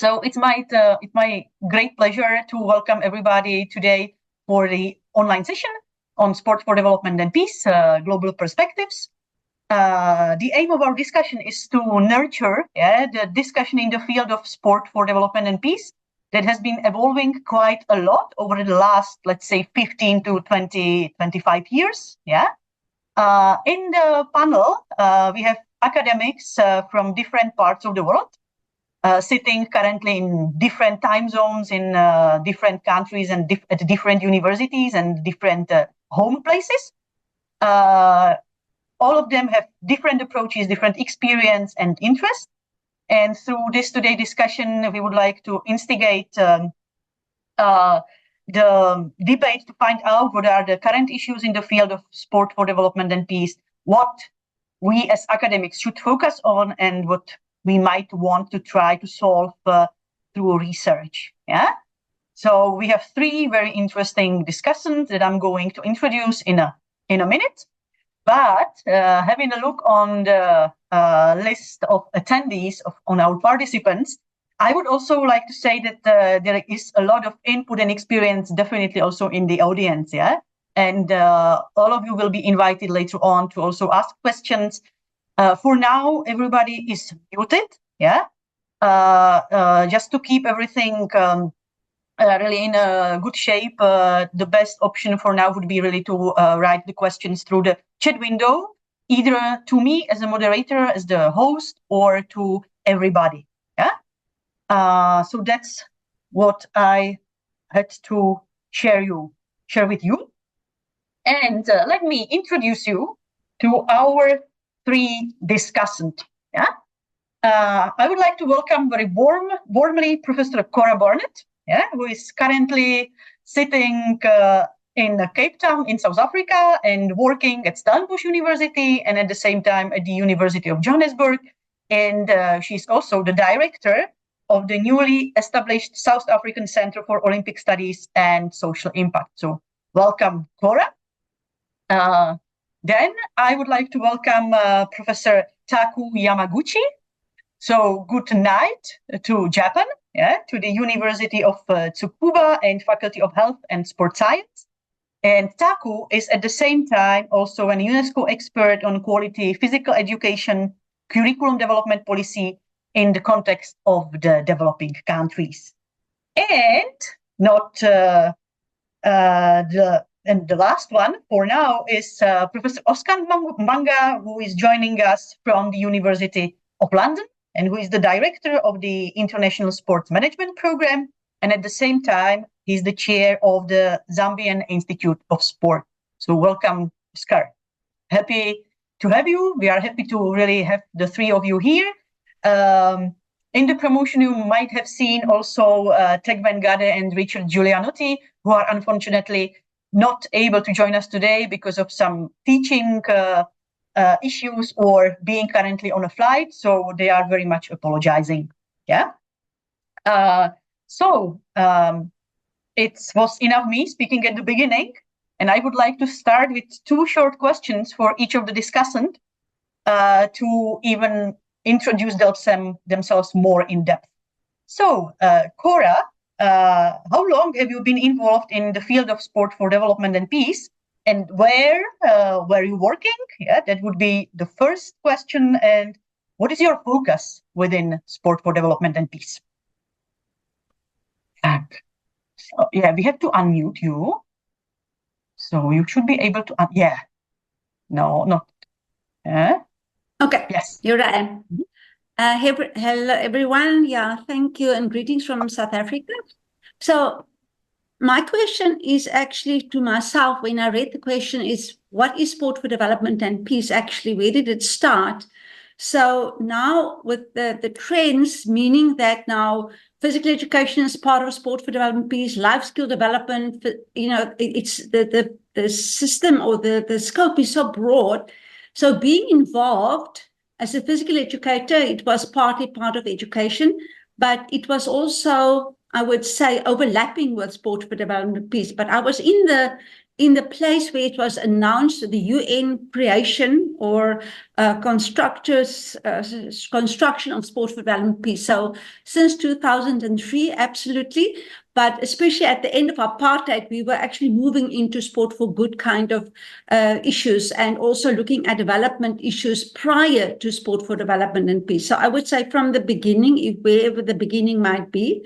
So it's my great pleasure to welcome everybody today for the online session on Sport for Development and Peace, Global Perspectives. The aim of our discussion is to nurture the discussion in the field of sport for development and peace that has been evolving quite a lot over the last, let's say, 15 to 20, 25 years. In the panel, we have academics from different parts of the world, sitting currently in different time zones in different countries and at different universities and different home places. All of them have different approaches, different experience and interest. And through this today discussion, we would like to instigate the debate to find out what are the current issues in the field of sport for development and peace, what we as academics should focus on, and what we might want to try to solve through research. So we have three very interesting discussants that I'm going to introduce in a minute. But having a look on the list of attendees on our participants, I would also like to say that there is a lot of input and experience definitely also in the audience, and all of you will be invited later on to also ask questions. For now, everybody is muted, just to keep everything really in a good shape. The best option for now would be really to write the questions through the chat window, either to me as a moderator, as the host, or to everybody. So that's what I had to share with you. And let me introduce you to our three discussants. I would like to welcome very warmly Professor Cora Barnett, who is currently sitting in Cape Town in South Africa and working at Stellenbosch University and at the same time at the University of Johannesburg. And she's also the director of the newly established South African Center for Olympic Studies and Social Impact. So welcome, Cora. Then I would like to welcome Professor Taku Yamaguchi. So good night to Japan, to the University of Tsukuba and Faculty of Health and Sport Science. And Taku is at the same time also an UNESCO expert on quality physical education, curriculum development policy in the context of the developing countries. And not the last one for now is Professor Oscar Manga, who is joining us from the University of London, and who is the director of the International Sports Management Program. And at the same time, he's the chair of the Zambian Institute of Sport. So welcome, Oscar. Happy to have you. We are happy to really have the three of you here. In the promotion, you might have seen also Teg Van Gade and Richard Giulianotti, who are unfortunately not able to join us today because of some teaching issues or being currently on a flight. So they are very much apologizing. It was enough me speaking at the beginning, and I would like to start with two short questions for each of the discussants to even introduce themselves more in depth. So, Cora, how long have you been involved in the field of sport for development and peace, and where were you working? That would be the first question. And what is your focus within sport for development and peace? So, we have to unmute you. So you should be able to, no, not. Okay. Yes. You're right. Hello, everyone. Thank you, and greetings from South Africa. So my question is actually to myself. When I read the question is, what is sport for development and peace? Actually, where did it start? So now with the trends, meaning that now physical education is part of sport for development, peace, life skill development, it's the system or the scope is so broad. So being involved as a physical educator, it was partly part of education, but it was also, I would say, overlapping with sport for development peace. But I was in in the place where it was announced the UN creation or construction of sport for development peace. So since 2003, absolutely. But especially at the end of apartheid, we were actually moving into sport for good kind of issues, and also looking at development issues prior to sport for development and peace. So I would say from the beginning, wherever the beginning might be,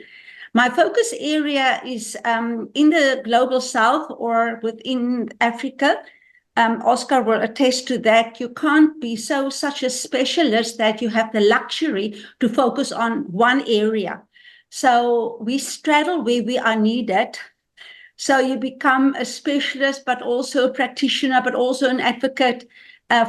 my focus area is in the global south or within Africa. Oscar will attest to that. You can't be such a specialist that you have the luxury to focus on one area. So we straddle where we are needed. So you become a specialist, but also a practitioner, but also an advocate.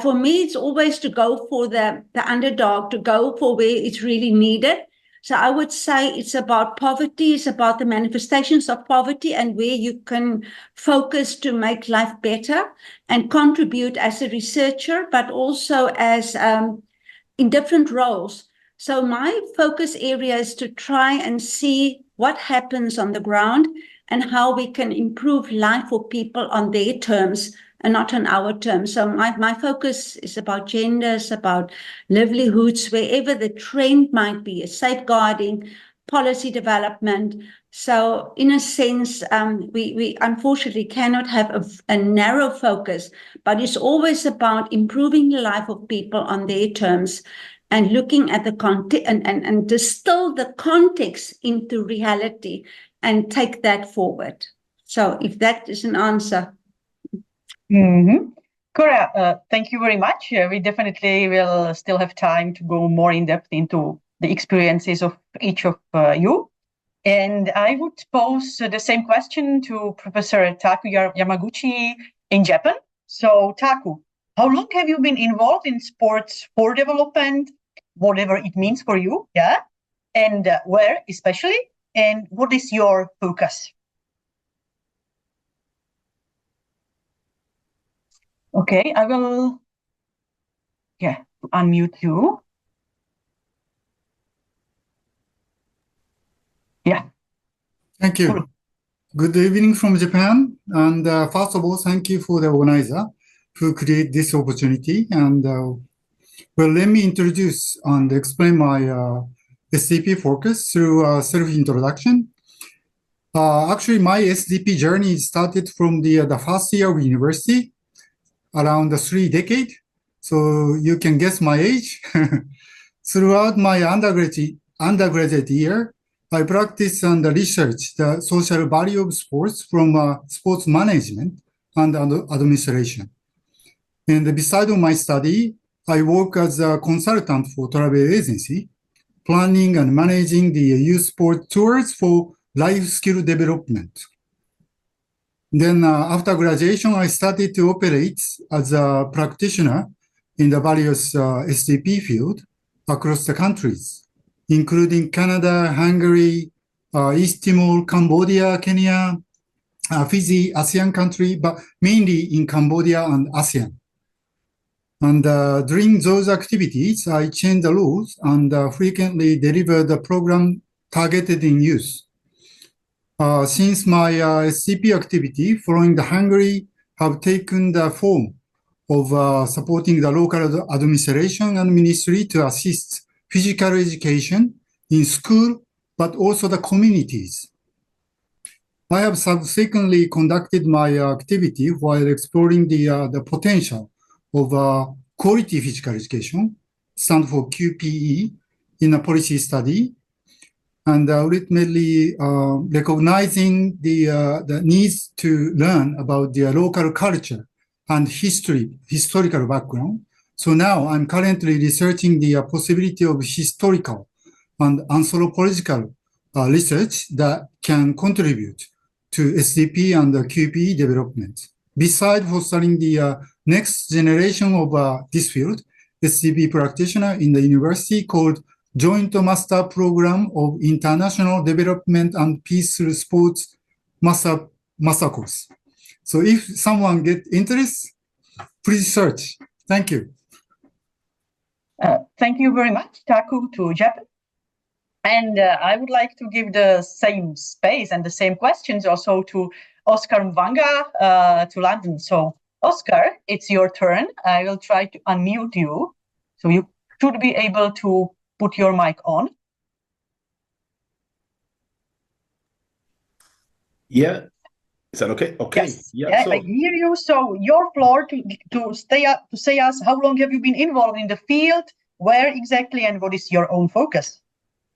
For me, it's always to go for the underdog, to go for where it's really needed. So I would say it's about poverty, it's about the manifestations of poverty and where you can focus to make life better and contribute as a researcher, but also as in different roles. So my focus area is to try and see what happens on the ground and how we can improve life for people on their terms and not on our terms. So my focus is about genders, about livelihoods, wherever the trend might be, safeguarding, policy development. So in a sense, we unfortunately cannot have a narrow focus, but it's always about improving the life of people on their terms and looking at the context and distill the context into reality and take that forward. So if that is an answer. Mm-hmm. Cora, thank you very much. We definitely will still have time to go more in depth into the experiences of each of you. And I would pose the same question to Professor Taku Yamaguchi in Japan. So Taku, how long have you been involved in sports for development, whatever it means for you, yeah? And where especially? And what is your focus? Okay, I will unmute you. Yeah. Thank you. Cool. Good evening from Japan. And first of all, thank you for the organizer who created this opportunity. And well, let me introduce and explain my SDP focus through self-introduction. Actually, my SDP journey started from the first year of university, around 3 decades. So you can guess my age. Throughout my undergraduate year, I practiced and researched the social value of sports from sports management and administration. And beside my study, I work as a consultant for travel agency, planning and managing the youth sport tours for life skill development. Then after graduation, I started to operate as a practitioner in the various SDP field across the countries, including Canada, Hungary, East Timor, Cambodia, Kenya, Fiji, ASEAN country, but mainly in Cambodia and ASEAN. And during those activities, I changed the rules and frequently delivered the program targeted in youth. Since my SCP activity following the Hungary have taken the form of supporting the local administration and ministry to assist physical education in school, but also the communities. I have subsequently conducted my activity while exploring the potential of quality physical education, stand for QPE, in a policy study, and ultimately recognizing the needs to learn about the local culture and historical background. So now I'm currently researching the possibility of historical and anthropological research that can contribute to SDP and QPE development. Besides fostering the next generation of this field, SDP practitioner in the university called Joint Master Program of International Development and Peace through Sports Master Course. So if someone gets interest, please search. Thank you. Thank you very much, Taku, to Japan. And I would like to give the same space and the same questions also to Oscar Mwanga to London. So, Oscar, it's your turn. I will try to unmute you. So you should be able to put your mic on. Yeah. Is that okay? Okay. Yes. Yeah. I hear you. So your floor to say us how long have you been involved in the field, where exactly, and what is your own focus?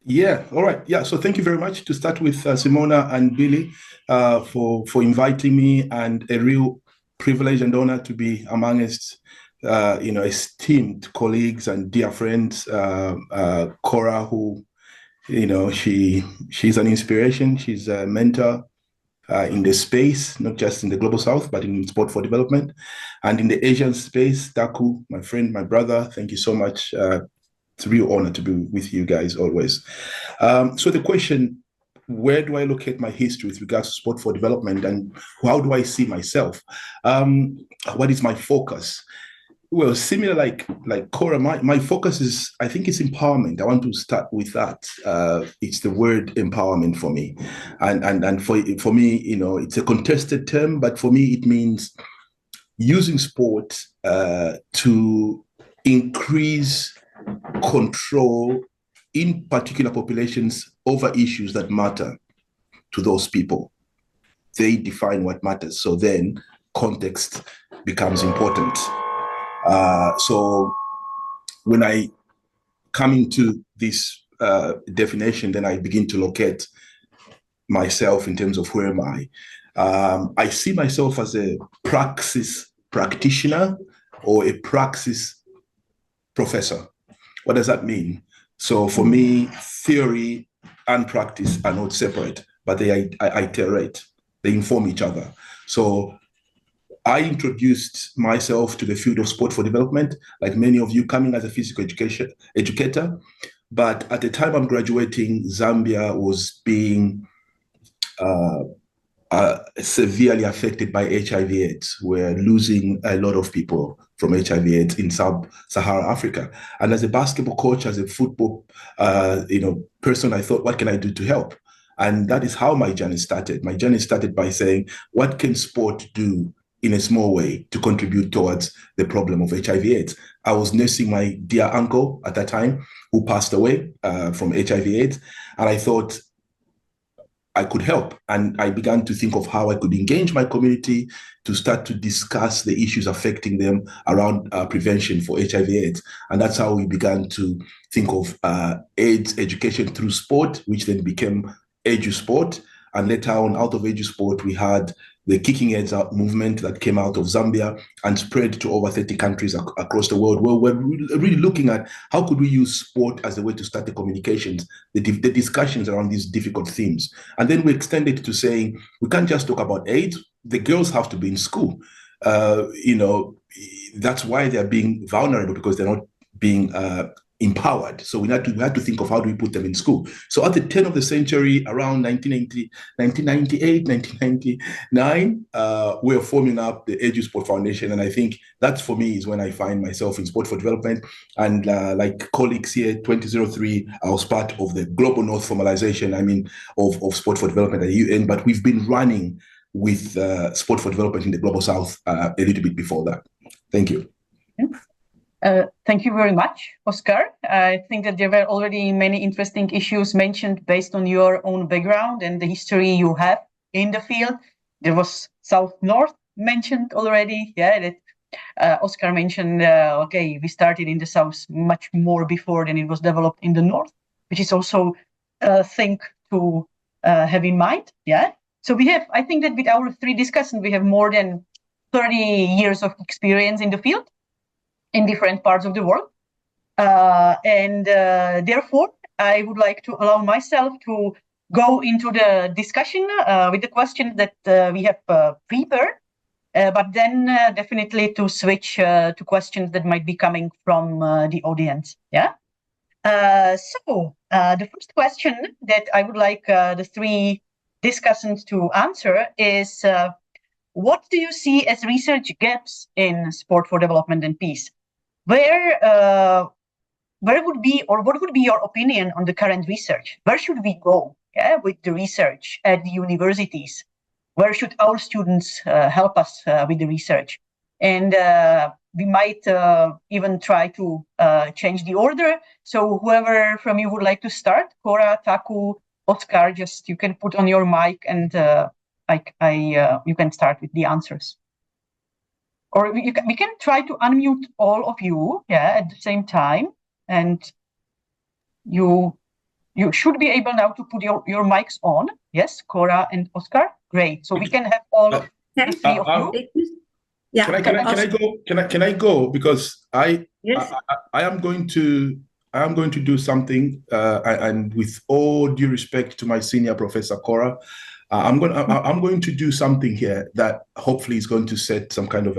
Yeah. All right. Yeah. So thank you very much to start with, Simona and Billy, for inviting me, and a real privilege and honor to be amongst esteemed colleagues and dear friends. Cora, who she's an inspiration. She's a mentor in the space, not just in the global south, but in sport for development, and in the Asian space. Taku, my friend, my brother, thank you so much. It's a real honor to be with you guys always. So the question, where do I locate my history with regards to sport for development, and how do I see myself? What is my focus? Well, similar like Cora, my focus is, I think it's empowerment. I want to start with that. It's the word empowerment for me. And for me, it's a contested term, but for me, it means using sport to increase control in particular populations over issues that matter to those people. They define what matters. So then context becomes important. So when I come into this definition, then I begin to locate myself in terms of where am I. I see myself as a praxis practitioner or a praxis professor. What does that mean? So for me, theory and practice are not separate, but they iterate. They inform each other. So I introduced myself to the field of sport for development, like many of you, coming as a physical educator. But at the time I'm graduating, Zambia was being severely affected by HIV/AIDS. We're losing a lot of people from HIV/AIDS in sub-Saharan Africa. And as a basketball coach, as a football person, I thought, what can I do to help? And that is how my journey started. My journey started by saying, what can sport do in a small way to contribute towards the problem of HIV/AIDS? I was nursing my dear uncle at that time, who passed away from HIV/AIDS. And I thought I could help. And I began to think of how I could engage my community to start to discuss the issues affecting them around prevention for HIV/AIDS. And that's how we began to think of AIDS education through sport, which then became EduSport. And later on, out of EduSport, we had the Kicking AIDS Out movement that came out of Zambia and spread to over 30 countries across the world, where we're really looking at how could we use sport as a way to start the communications, the discussions around these difficult themes. And then we extended to saying, we can't just talk about AIDS, the girls have to be in school. That's why they're being vulnerable, because they're not being empowered. So we had to think of how do we put them in school. So at the turn of the century, around 1998, 1999, we are forming up the EduSport Foundation. And I think that for me is when I find myself in sport for development. And like colleagues here, 2003, I was part of the Global North formalization, of sport for development at the UN, but we've been running with sport for development in the Global South a little bit before that. Thank you. Thank you very much, Oscar. I think that there were already many interesting issues mentioned based on your own background and the history you have in the field. There was South-North mentioned already. Yeah, that Oscar mentioned, we started in the South much more before than it was developed in the North, which is also a thing to have in mind. Yeah. So I think that with our three discussants, we have more than 30 years of experience in the field, in different parts of the world. Therefore, I would like to allow myself to go into the discussion with the questions that we have prepared, but then definitely to switch to questions that might be coming from the audience. Yeah. So the first question that I would like the three discussants to answer is, what do you see as research gaps in sport for development and peace? Where would be, or what would be your opinion on the current research? Where should we go with the research at the universities? where should our students help us with the research. And we might even try to change the order. So whoever from you would like to start, Cora, Taku, Oscar, just you can put on your mic and you can start with the answers. Or we can try to unmute all of you, at the same time. And you should be able now to put your mics on. Yes, Cora and Oscar. Great. So we can have all the three of you. Yeah. Can I go because Yes. I am going to do something and with all due respect to my senior professor Cora, I'm going to do something here that hopefully is going to set some kind of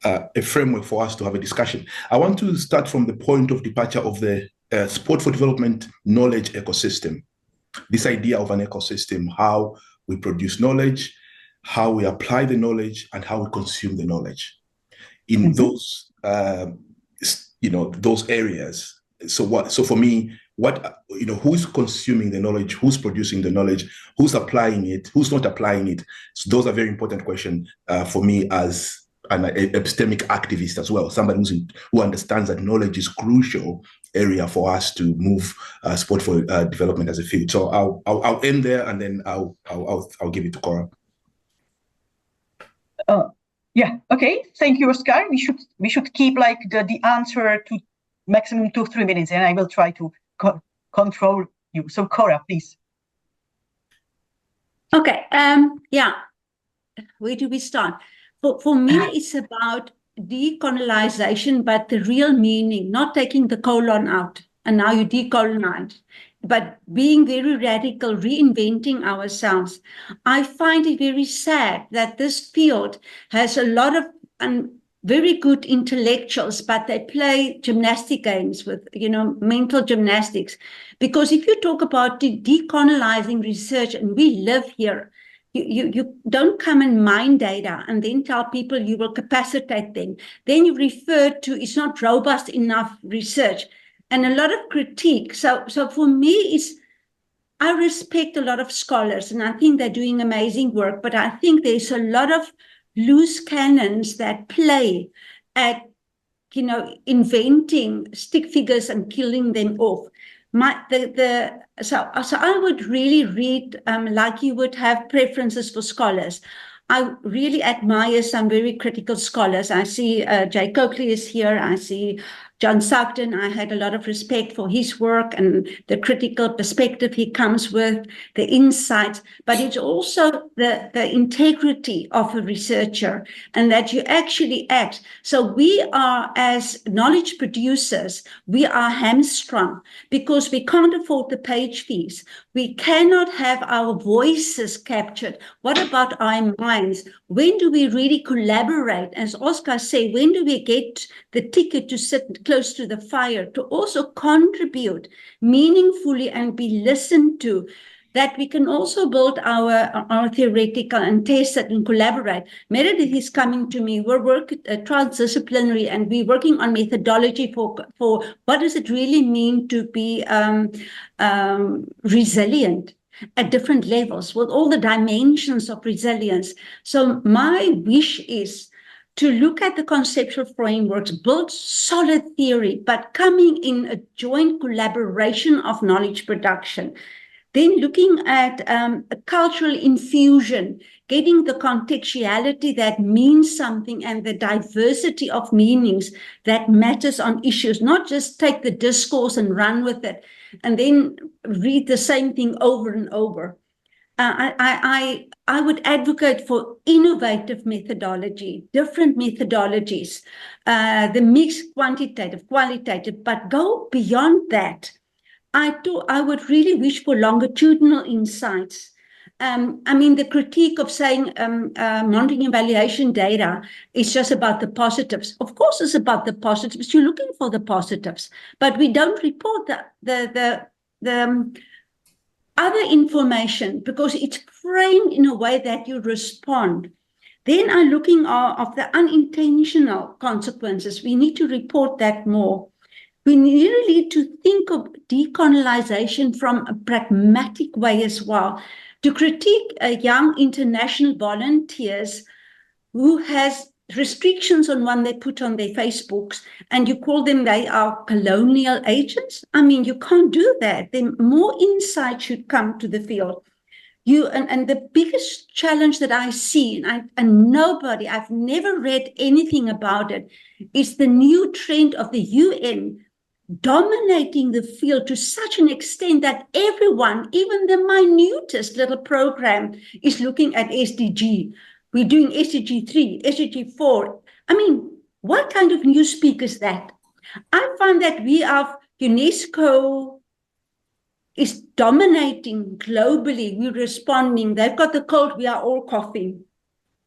a framework for us to have a discussion. I want to start from the point of departure of the Sport for Development knowledge ecosystem. This idea of an ecosystem, how we produce knowledge, how we apply the knowledge, and how we consume the knowledge in those those areas. So for me, who's consuming the knowledge, who's producing the knowledge, who's applying it, who's not applying it? So those are very important questions for me as an epistemic activist as well, somebody who understands that knowledge is crucial area for us to move sport for development as a field. So I'll end there, and then I'll give it to Cora. Yeah. Okay. Thank you, Oscar. We should keep like the answer to maximum 2-3 minutes, and I will try to control you. So Cora, please. Okay. Where do we start? For me, it's about decolonization, but the real meaning, not taking the colon out, and now you decolonize, but being very radical, reinventing ourselves. I find it very sad that this field has a lot of very good intellectuals, but they play gymnastic games with, mental gymnastics. Because if you talk about decolonizing research, and we live here, you don't come and mine data and then tell people you will capacitate them. Then you refer to it's not robust enough research and a lot of critique. So for me, I respect a lot of scholars and I think they're doing amazing work, but I think there's a lot of loose cannons that play at, inventing stick figures and killing them off. So I would really read like you would have preferences for scholars. I really admire some very critical scholars. I see Jay Coakley is here. I see John Sugden. I had a lot of respect for his work and the critical perspective he comes with, the insights, but it's also the integrity of a researcher and that you actually act. So we are, as knowledge producers, we are hamstrung because we can't afford the page fees. We cannot have our voices captured. What about our minds? When do we really collaborate? As Oscar said, when do we get the ticket to sit close to the fire, to also contribute meaningfully and be listened to, that we can also build our theoretical and test it and collaborate. Meredith is coming to me. We're working transdisciplinary and we're working on methodology for what does it really mean to be resilient at different levels with all the dimensions of resilience. So my wish is to look at the conceptual frameworks, build solid theory, but coming in a joint collaboration of knowledge production. Then looking at a cultural infusion, getting the contextuality that means something and the diversity of meanings that matters on issues, not just take the discourse and run with it and then read the same thing over and over. I would advocate for innovative methodology, different methodologies, the mixed quantitative, qualitative, but go beyond that. I would really wish for longitudinal insights. The critique of saying monitoring evaluation data is just about the positives. Of course, it's about the positives. You're looking for the positives, but we don't report the other information because it's framed in a way that you respond. Then I'm looking of the unintentional consequences. We need to report that more. We really need to think of decolonization from a pragmatic way as well, to critique young international volunteers who has restrictions on what they put on their Facebooks, and you call them, they are colonial agents. I mean, you can't do that. Then more insight should come to the field. And the biggest challenge that I see, and nobody, I've never read anything about it, is the new trend of the UN dominating the field to such an extent that everyone, even the minutest little program, is looking at SDG. We're doing SDG 3, SDG 4. I mean, what kind of new speak is that? I find that we have UNESCO is dominating globally. We're responding. They've got the cold. We are all coughing.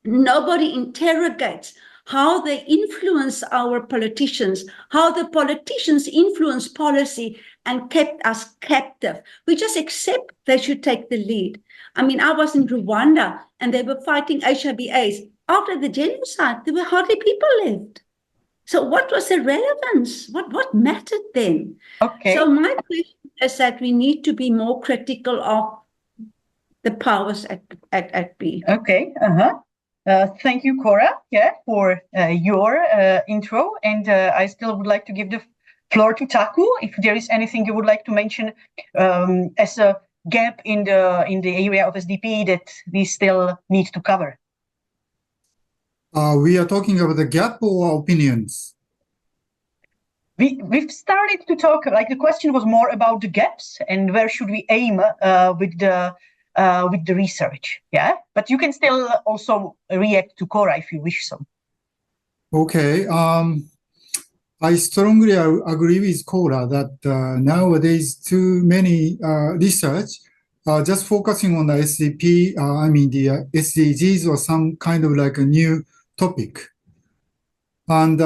Nobody interrogates how they influence our politicians, how the politicians influence policy and kept us captive. We just accept they should take the lead. I mean, I was in Rwanda and they were fighting HIV/AIDS. After the genocide, there were hardly people left. So what was the relevance? What mattered then? Okay. So my question is that we need to be more critical of the powers at B. Okay. Thank you, Cora, for your intro. And I still would like to give the floor to Taku, if there is anything you would like to mention as a gap in the area of SDP that we still need to cover. We are talking about the gap or opinions? We've started to talk, like the question was more about the gaps and where should we aim with the research, but you can still also react to Cora if you wish so. Okay, I strongly agree with Cora that nowadays too many research just focusing on the SDP, the SDGs or some kind of like a new topic. And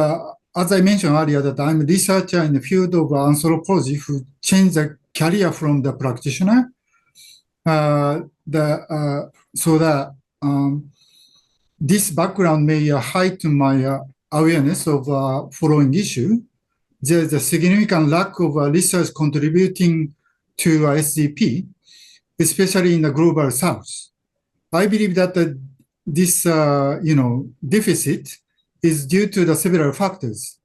as I mentioned earlier, that I'm a researcher in the field of anthropology who changed the career from the practitioner. This background may heighten my awareness of following issue. There's a significant lack of research contributing to SDP, especially in the global south. I believe that this deficit is due to the several factors.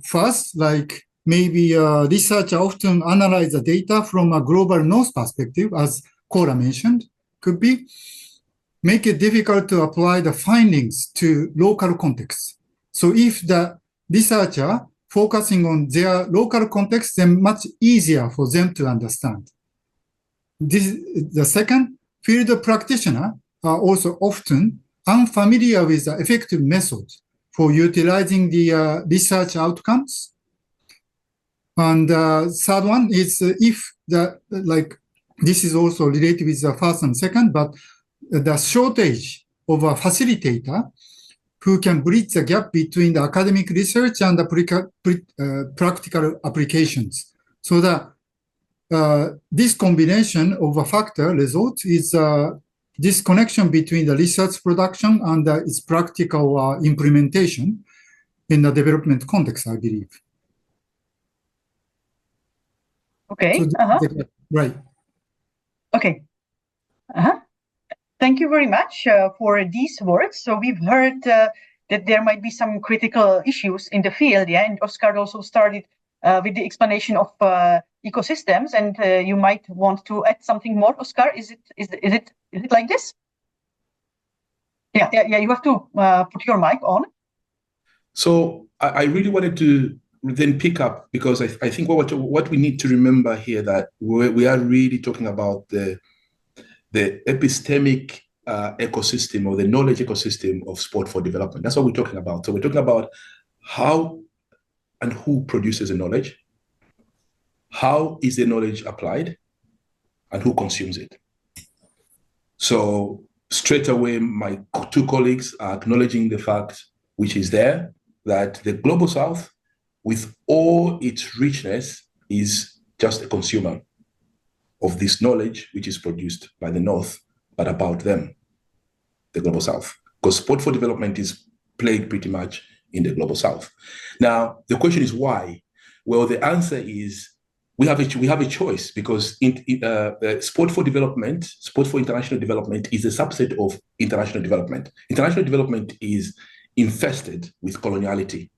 First, like maybe research often analyze the data from a global north perspective, as Cora mentioned, could be make it difficult to apply the findings to local context. So if the researcher focusing on their local context, then much easier for them to understand. The second, field practitioner are also often unfamiliar with the effective method for utilizing the research outcomes. And third one is if this is also related with the first and second, but the shortage of a facilitator who can bridge the gap between the academic research and the practical applications. So that this combination of a factor result is this connection between the research production and its practical implementation in the development context, I believe. Okay. So right. Okay. Thank you very much for these words. So we've heard that there might be some critical issues in the field, and Oscar also started with the explanation of ecosystems, and you might want to add something more, Oscar. Is it like this? Yeah. You have to put your mic on. So I really wanted to then pick up, because I think what we need to remember here, that we are really talking about the epistemic ecosystem, or the knowledge ecosystem of sport for development. That's what we're talking about. So we're talking about how and who produces the knowledge, how is the knowledge applied, and who consumes it. So straight away, my two colleagues are acknowledging the fact, which is there, that the Global South, with all its richness, is just a consumer of this knowledge, which is produced by the North, but about them, the Global South. Because sport for development is played pretty much in the Global South. Now, the question is why? Well, the answer is we have a choice, because sport for development, sport for international development, is a subset of international development. International development is infested with coloniality.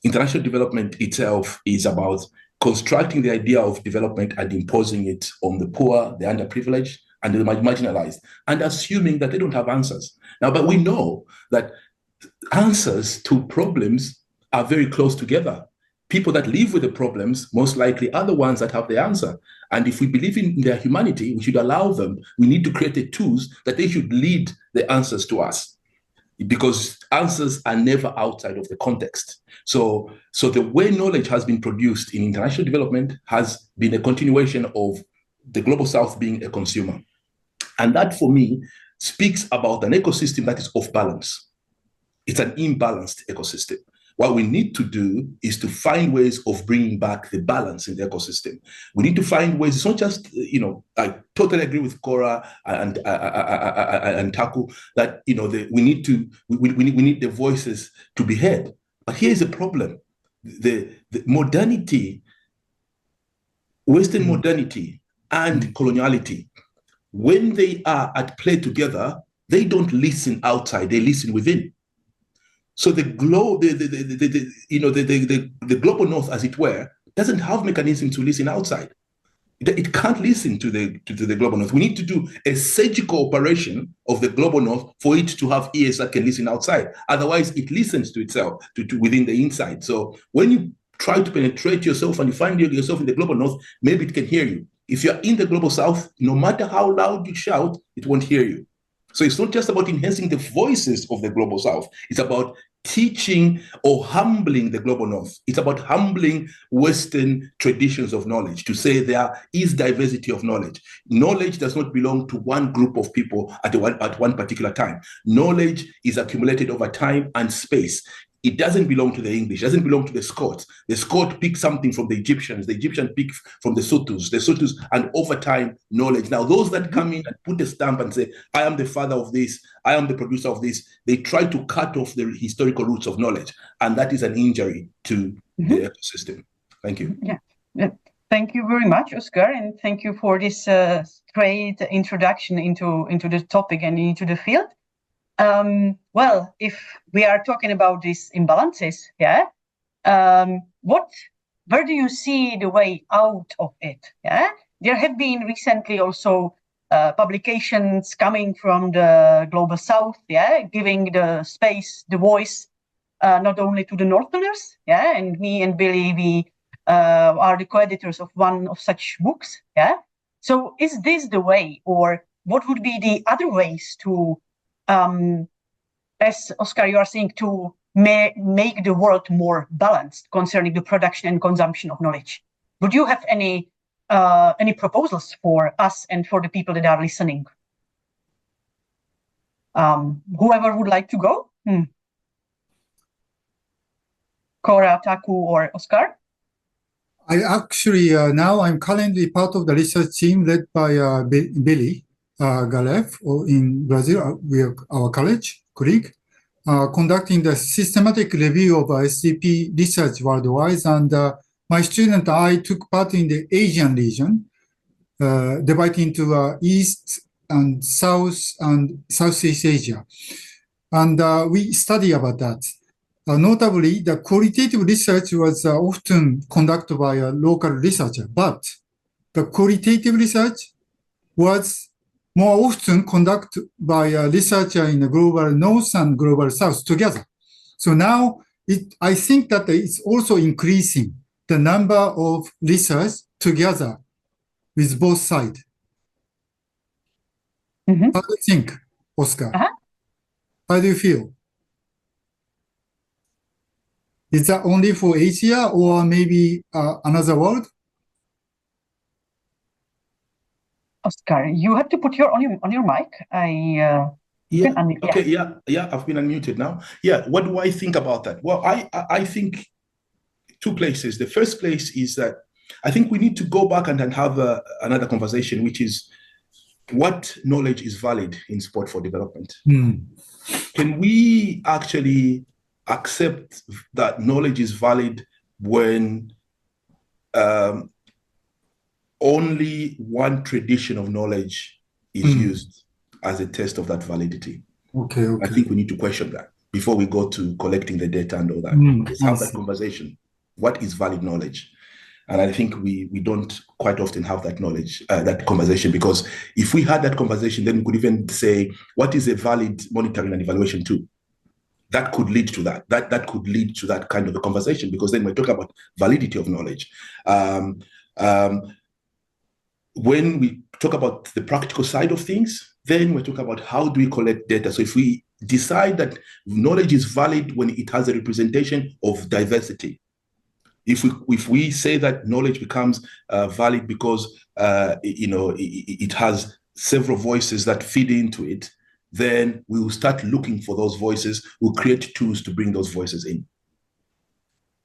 International development itself is about constructing the idea of development and imposing it on the poor, the underprivileged, and the marginalized, and assuming that they don't have answers. Now, but we know that answers to problems are very close together. People that live with the problems most likely are the ones that have the answer. And if we believe in their humanity, we should allow them. We need to create the tools that they should lead the answers to us, because answers are never outside of the context. So the way knowledge has been produced in international development has been a continuation of the Global South being a consumer. And that, for me, speaks about an ecosystem that is off balance. It's an imbalanced ecosystem. What we need to do is to find ways of bringing back the balance in the ecosystem. We need to find ways. It's not just, I totally agree with Cora and Taku that, we need the voices to be heard. But here's a problem. The modernity, Western modernity and coloniality, when they are at play together, they don't listen outside, they listen within. So the global North, as it were, doesn't have mechanisms to listen outside. It can't listen to the global North. We need to do a surgical operation of the global North for it to have ears that can listen outside. Otherwise, it listens to itself, to within the inside. So when you try to penetrate yourself and you find yourself in the global North, maybe it can hear you. If you're in the global South, no matter how loud you shout, it won't hear you. So it's not just about enhancing the voices of the global South. It's about teaching or humbling the global North. It's about humbling Western traditions of knowledge, to say there is diversity of knowledge. Knowledge does not belong to one group of people at one particular time. Knowledge is accumulated over time and space. It doesn't belong to the English, it doesn't belong to the Scots. The Scot picked something from the Egyptians picked from the Sotus, and over time, knowledge. Now, those that come in and put a stamp and say, I am the father of this, I am the producer of this, they try to cut off the historical roots of knowledge. And that is an injury to the ecosystem. Thank you. Yeah. Thank you very much, Oscar, and thank you for this straight introduction into the topic and into the field. Well, if we are talking about these imbalances, where do you see the way out of it? There have been recently also publications coming from the Global South, giving the space, the voice, not only to the Northerners, and me and Billy, we are the co-editors of one of such books, So is this the way, or what would be the other ways to as Oscar, you are saying, to make the world more balanced concerning the production and consumption of knowledge? Would you have any proposals for us and for the people that are listening? Whoever would like to go? Cora, Taku, or Oscar? I actually, now I'm currently part of the research team led by Billy Galef in Brazil. We are our colleague, conducting the systematic review of SDP research worldwide. And my student and I took part in the Asian region, divided into East and South and Southeast Asia. And we study about that. Notably, the qualitative research was often conducted by a local researcher, but the qualitative research was more often conducted by a researcher in the global North and global South together. So now I think that it's also increasing the number of research together with both sides. How do you think, Oscar? How do you feel? Is that only for Asia or maybe another world? Oscar, you have to put on your mic. I've been unmuted now. Yeah, what do I think about that? Well, I think two places. The first place is that I think we need to go back and have another conversation, which is what knowledge is valid in sport for development. Can we actually accept that knowledge is valid when only one tradition of knowledge is used as a test of that validity. Okay, I think we need to question that before we go to collecting the data and all that. Let's have that conversation. What is valid knowledge? And I think we don't quite often have that knowledge, that conversation, because if we had that conversation, then we could even say, what is a valid monitoring and evaluation tool? That could lead to that. That could lead to that kind of a conversation, because then we're talking about validity of knowledge. When we talk about the practical side of things, then we're talking about how do we collect data. So if we decide that knowledge is valid when it has a representation of diversity, if we say that knowledge becomes valid because it has several voices that feed into it, then we will start looking for those voices. We'll create tools to bring those voices in.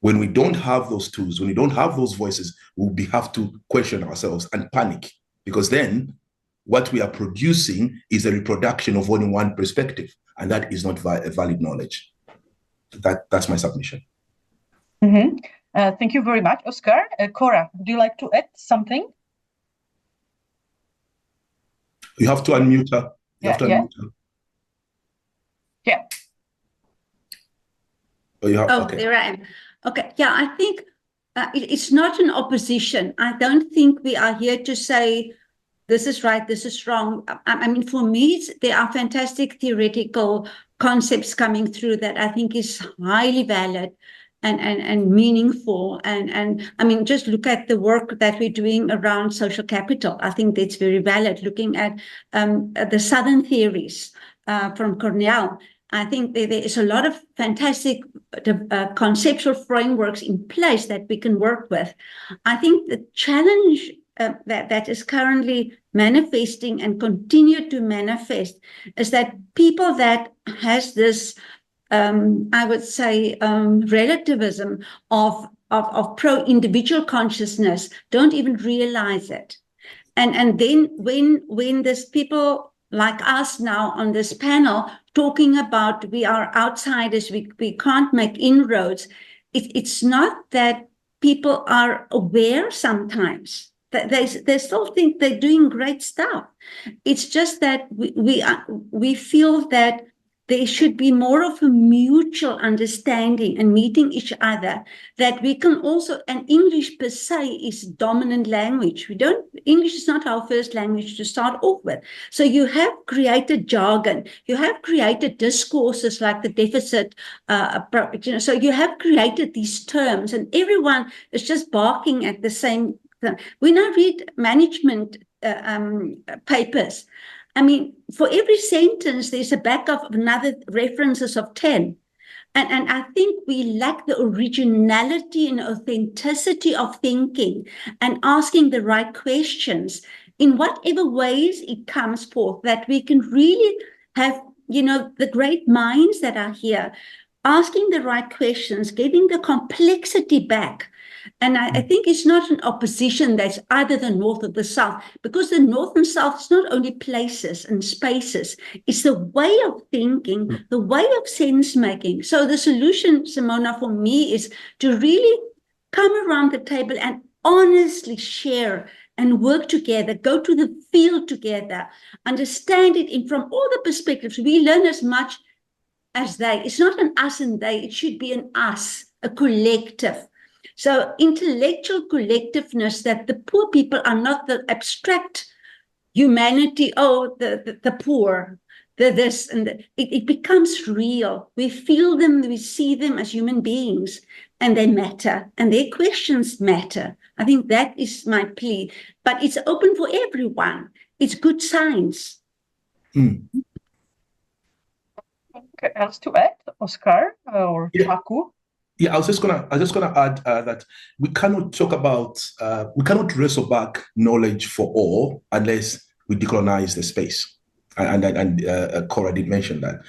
When we don't have those tools, when we don't have those voices, we'll have to question ourselves and panic, because then what we are producing is a reproduction of only one perspective, and that is not valid knowledge. That's my submission. Mm-hmm. Thank you very much, Oscar. Cora, would you like to add something? You have to unmute her. Unmute her. Yeah. Okay. There I am. Okay, yeah, I think it's not an opposition. I don't think we are here to say this is right, this is wrong. I mean, for me, there are fantastic theoretical concepts coming through that I think is highly valid and meaningful. And I mean, just look at the work that we're doing around social capital. I think that's very valid. Looking at the Southern theories from Cornell, I think there is a lot of fantastic conceptual frameworks in place that we can work with. I think the challenge that is currently manifesting and continue to manifest is that people that has this, I would say, relativism of pro-individual consciousness don't even realize it. And then when there's people like us now on this panel talking about we are outsiders, we can't make inroads, it's not that people are aware sometimes. They still think they're doing great stuff. It's just that we feel that there should be more of a mutual understanding and meeting each other, that we can also, and English per se is dominant language. English is not our first language to start off with. So you have created jargon, you have created discourses like the deficit, so you have created these terms and everyone is just barking at the same thing. When I read management papers, I mean, for every sentence, there's a backup of another references of 10. And I think we lack the originality and authenticity of thinking and asking the right questions in whatever ways it comes forth, that we can really have, the great minds that are here, asking the right questions, getting the complexity back. And I think it's not an opposition that's either the North or the South, because the North and South is not only places and spaces, it's the way of thinking, the way of sense making. So the solution, Simona, for me is to really come around the table and honestly share and work together, go to the field together, understand it from all the perspectives. We learn as much as they. It's not an us and they, it should be an us, a collective. So intellectual collectiveness, that the poor people are not the abstract humanity, the poor, the this, and it becomes real. We feel them, we see them as human beings, and they matter, and their questions matter. I think that is my plea, but it's open for everyone. It's good science. Okay, else to add, Oscar or Haku? Yeah, I was just gonna add that we cannot talk about, we cannot wrestle back knowledge for all unless we decolonize the space, and Cora did mention that.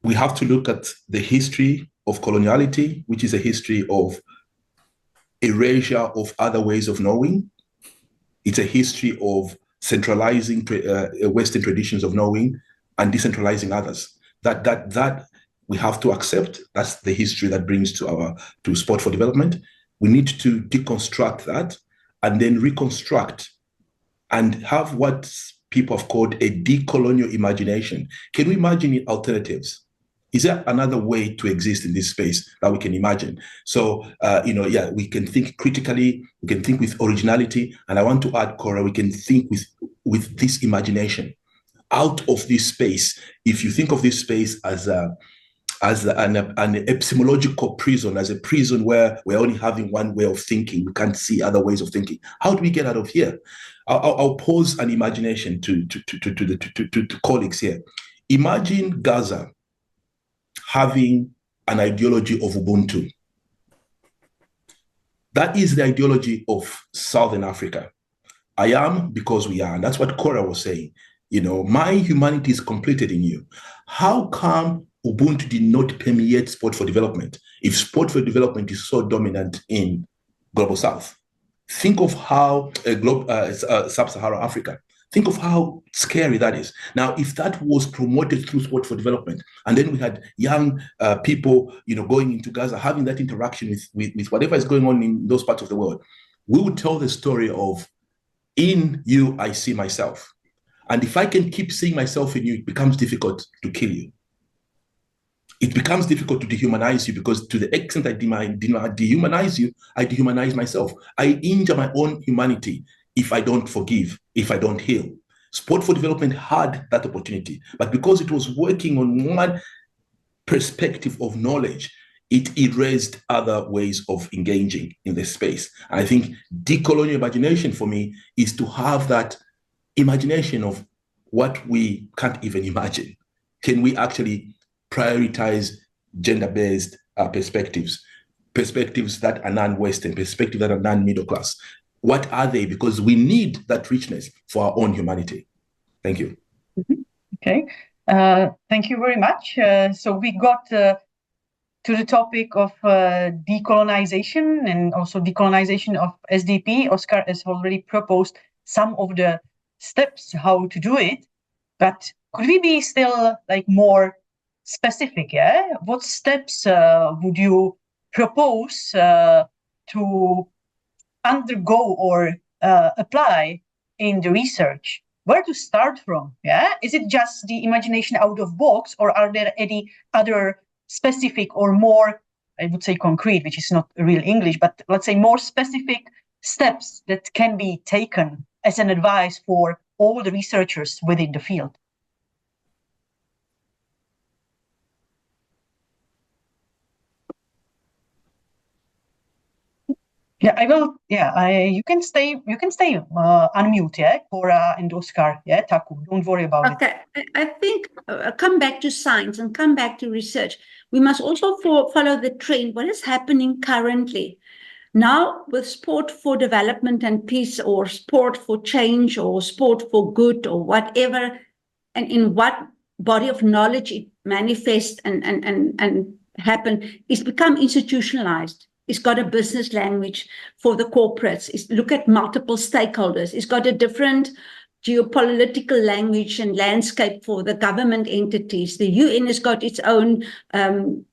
We have to look at the history of coloniality, which is a history of erasure of other ways of knowing. It's a history of centralizing Western traditions of knowing and decentralizing others. That we have to accept that's the history that brings to sport for development. We need to deconstruct that and then reconstruct and have what people have called a decolonial imagination. Can we imagine alternatives? Is there another way to exist in this space that we can imagine? So, we can think critically, we can think with originality, and I want to add, Cora, we can think with this imagination out of this space. If you think of this space as an epistemological prison, as a prison where we're only having one way of thinking, we can't see other ways of thinking. How do we get out of here? I'll pose an imagination to colleagues here. Imagine Gaza having an ideology of Ubuntu. That is the ideology of Southern Africa. I am because we are, and that's what Cora was saying. My humanity is completed in you. How come Ubuntu did not permeate sport for development if sport for development is so dominant in Global South? Think of how Sub-Saharan Africa, think of how scary that is. Now, if that was promoted through sport for development, and then we had young people, going into Gaza, having that interaction with whatever is going on in those parts of the world, we would tell the story of, in you, I see myself. And if I can keep seeing myself in you, it becomes difficult to kill you. It becomes difficult to dehumanize you, because to the extent I dehumanize you, I dehumanize myself. I injure my own humanity if I don't forgive, if I don't heal. Sport for Development had that opportunity, but because it was working on one perspective of knowledge, it erased other ways of engaging in this space. And I think decolonial imagination for me is to have that imagination of what we can't even imagine. Can we actually prioritize gender-based perspectives that are non-Western, perspectives that are non-middle class? What are they? Because we need that richness for our own humanity. Thank you. Okay, thank you very much. So we got to the topic of decolonization and also decolonization of SDP. Oscar has already proposed some of the steps how to do it, but could we be still more specific? Yeah, what steps would you propose to undergo or apply in the research? Where to start from? Yeah, is it just the imagination out of box, or are there any other specific or more, I would say concrete, which is not real English, but let's say more specific steps that can be taken as an advice for all the researchers within the field? Yeah, I will. Yeah, you can stay. You can stay unmute. Yeah, Cora and Oscar. Yeah, Taku. Don't worry about it. Okay, I think come back to science and come back to research. We must also follow the trend. What is happening currently now with sport for development and peace, or sport for change, or sport for good, or whatever, and in what body of knowledge it manifests and happen, is become institutionalized. It's got a business language for the corporates. Look at multiple stakeholders. It's got a different geopolitical language and landscape for the government entities. The UN has got its own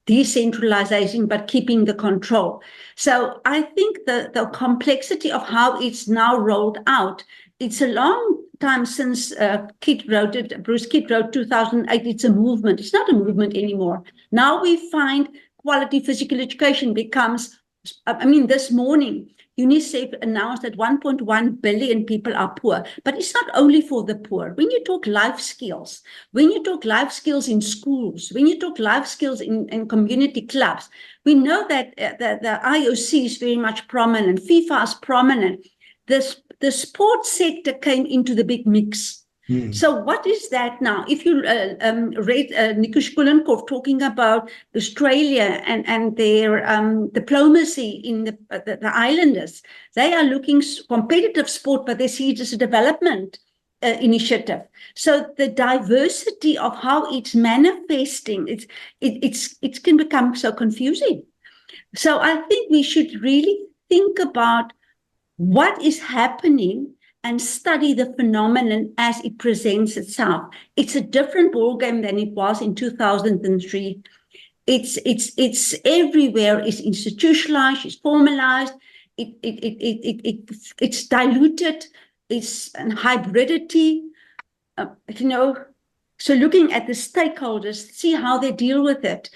decentralization, but keeping the control. So I think the complexity of how it's now rolled out, it's a long time since Bruce Kidd wrote 2008, it's a movement. It's not a movement anymore. Now we find quality physical education becomes, this morning, UNICEF announced that 1.1 billion people are poor, but it's not only for the poor. When you talk life skills, when you talk life skills in schools, when you talk life skills in community clubs, we know that the IOC is very much prominent, FIFA is prominent. The sports sector came into the big mix. So what is that now? If you read Nikush Kulenkov talking about Australia and their diplomacy in the islanders, they are looking competitive sport, but they see it as a development initiative. So the diversity of how it's manifesting, it can become so confusing. So I think we should really think about what is happening and study the phenomenon as it presents itself. It's a different ballgame than it was in 2003. It's everywhere. It's institutionalized. It's formalized. It's diluted. It's an hybridity. So looking at the stakeholders, see how they deal with it.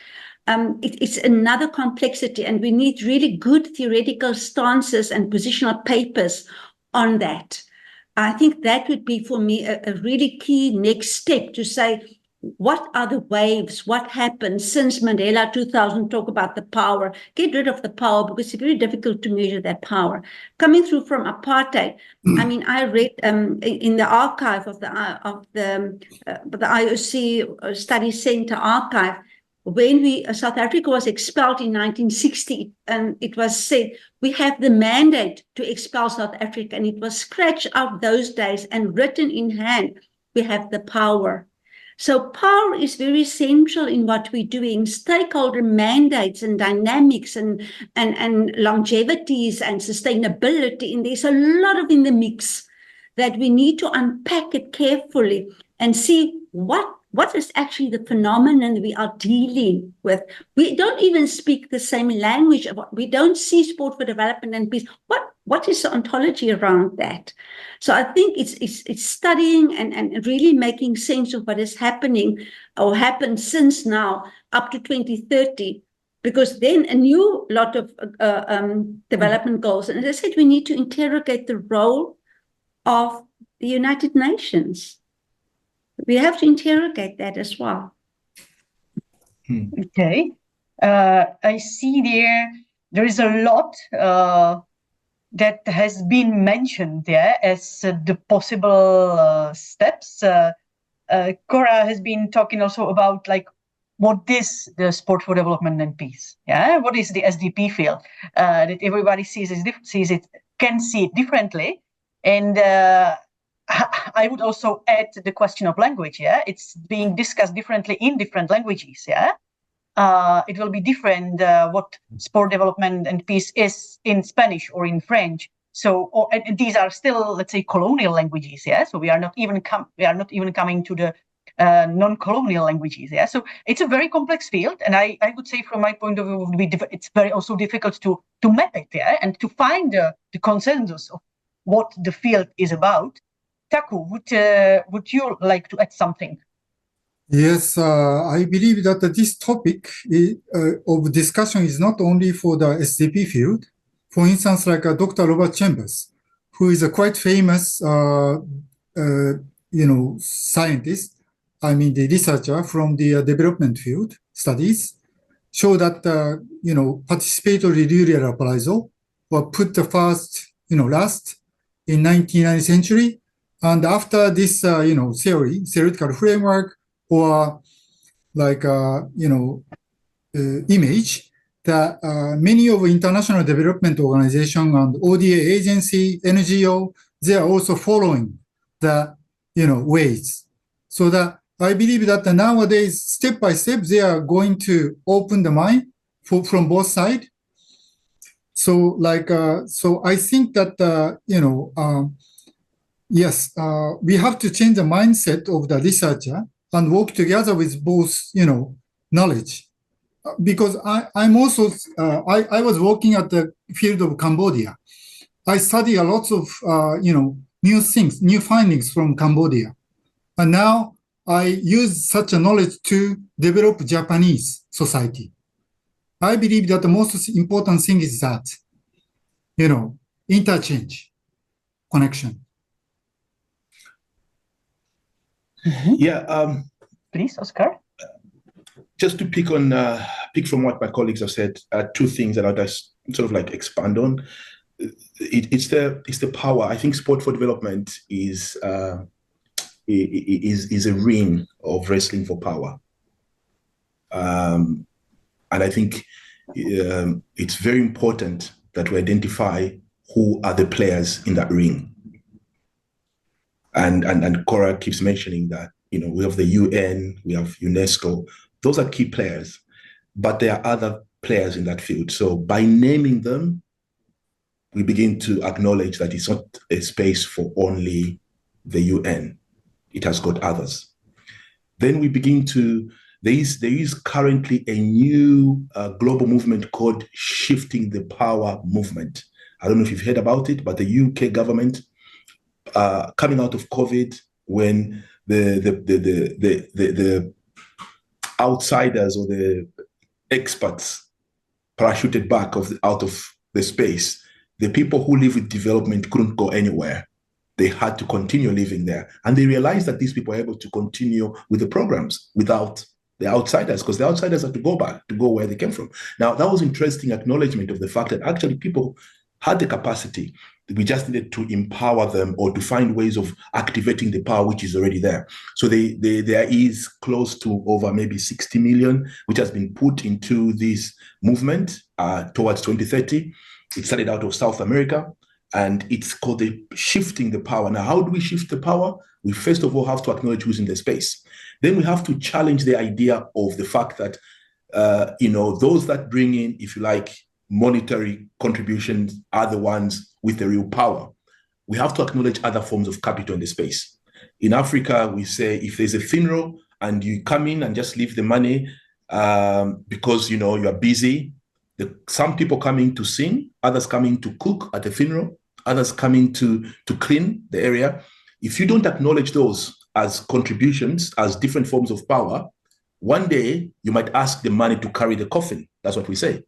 It's another complexity, and we need really good theoretical stances and positional papers on that. I think that would be, for me, a really key next step to say, what are the waves? What happened since Mandela 2000? Talk about the power. Get rid of the power, because it's very difficult to measure that power. Coming through from apartheid, I mean, I read in the archive of the IOC Study Center archive, when South Africa was expelled in 1960, and it was said, we have the mandate to expel South Africa, and it was scratched out those days and written in hand, we have the power. So power is very central in what we're doing. Stakeholder mandates and dynamics and longevities and sustainability, and there's a lot of in the mix that we need to unpack it carefully and see what is actually the phenomenon we are dealing with. We don't even speak the same language. We don't see sport for development and peace. What is the ontology around that? So I think it's studying and really making sense of what is happening or happened since now up to 2030, because then a new lot of development goals. And as I said, we need to interrogate the role of the United Nations. We have to interrogate that as well. Okay. I see there is a lot that has been mentioned there as the possible steps. Cora has been talking also about like what is the sport for development and peace? Yeah, what is the SDP field? That everybody can see it differently, and I would also add the question of language. Yeah, it's being discussed differently in different languages. Yeah. It will be different what sport development and peace is in Spanish or in French. So, and these are still, let's say, colonial languages. Yeah. So we are not even coming to the non-colonial languages. Yeah. So it's a very complex field, and I would say, from my point of view, it's very also difficult to map it. Yeah, and to find the consensus of what the field is about. Taku, would you like to add something? Yes, I believe that this topic of discussion is not only for the SDP field. For instance, like Dr. Robert Chambers, who is a quite famous, scientist, the researcher from the development field studies, show that, participatory rural appraisal were put the first, last in 19th century. And after this, theoretical framework, or like image that many of international development organizations and ODA agency, NGO, they are also following the ways. So that I believe that nowadays, step by step, they are going to open the mind from both sides. So so I think that yes, we have to change the mindset of the researcher and work together with both, knowledge. Because I'm also, I was working at the field of Cambodia. I study a lot of, new things, new findings from Cambodia. And now I use such a knowledge to develop Japanese society. I believe that the most important thing is that, interchange, connection. Yeah. Please, Oscar. Just to pick from what my colleagues have said, two things that I'll just sort of like expand on. It's the power. I think sport for development is a ring of wrestling for power, and I think it's very important that we identify who are the players in that ring. And Cora keeps mentioning that, we have the UN, we have UNESCO. Those are key players, but there are other players in that field. So by naming them, we begin to acknowledge that it's not a space for only the UN. It has got others. Then we begin to there is currently a new global movement called Shifting the Power Movement. I don't know if you've heard about it, but the UK government, coming out of COVID, when the outsiders or the experts parachuted back out of the space, the people who live with development couldn't go anywhere. They had to continue living there. And they realized that these people are able to continue with the programs without the outsiders, because the outsiders had to go back, to go where they came from. Now, that was interesting acknowledgement of the fact that actually people had the capacity. We just needed to empower them or to find ways of activating the power which is already there. So there is close to over maybe 60 million, which has been put into this movement towards 2030. It started out of South America, and it's called Shifting the Power. Now, how do we shift the power? We first of all have to acknowledge who's in the space. Then we have to challenge the idea of the fact that, those that bring in, if you like, monetary contributions are the ones with the real power. We have to acknowledge other forms of capital in the space. In Africa, we say if there's a funeral and you come in and just leave the money because, you are busy, some people come in to sing, others come in to cook at the funeral, others come in to clean the area. If you don't acknowledge those as contributions, as different forms of power, one day you might ask the money to carry the coffin. That's what we say.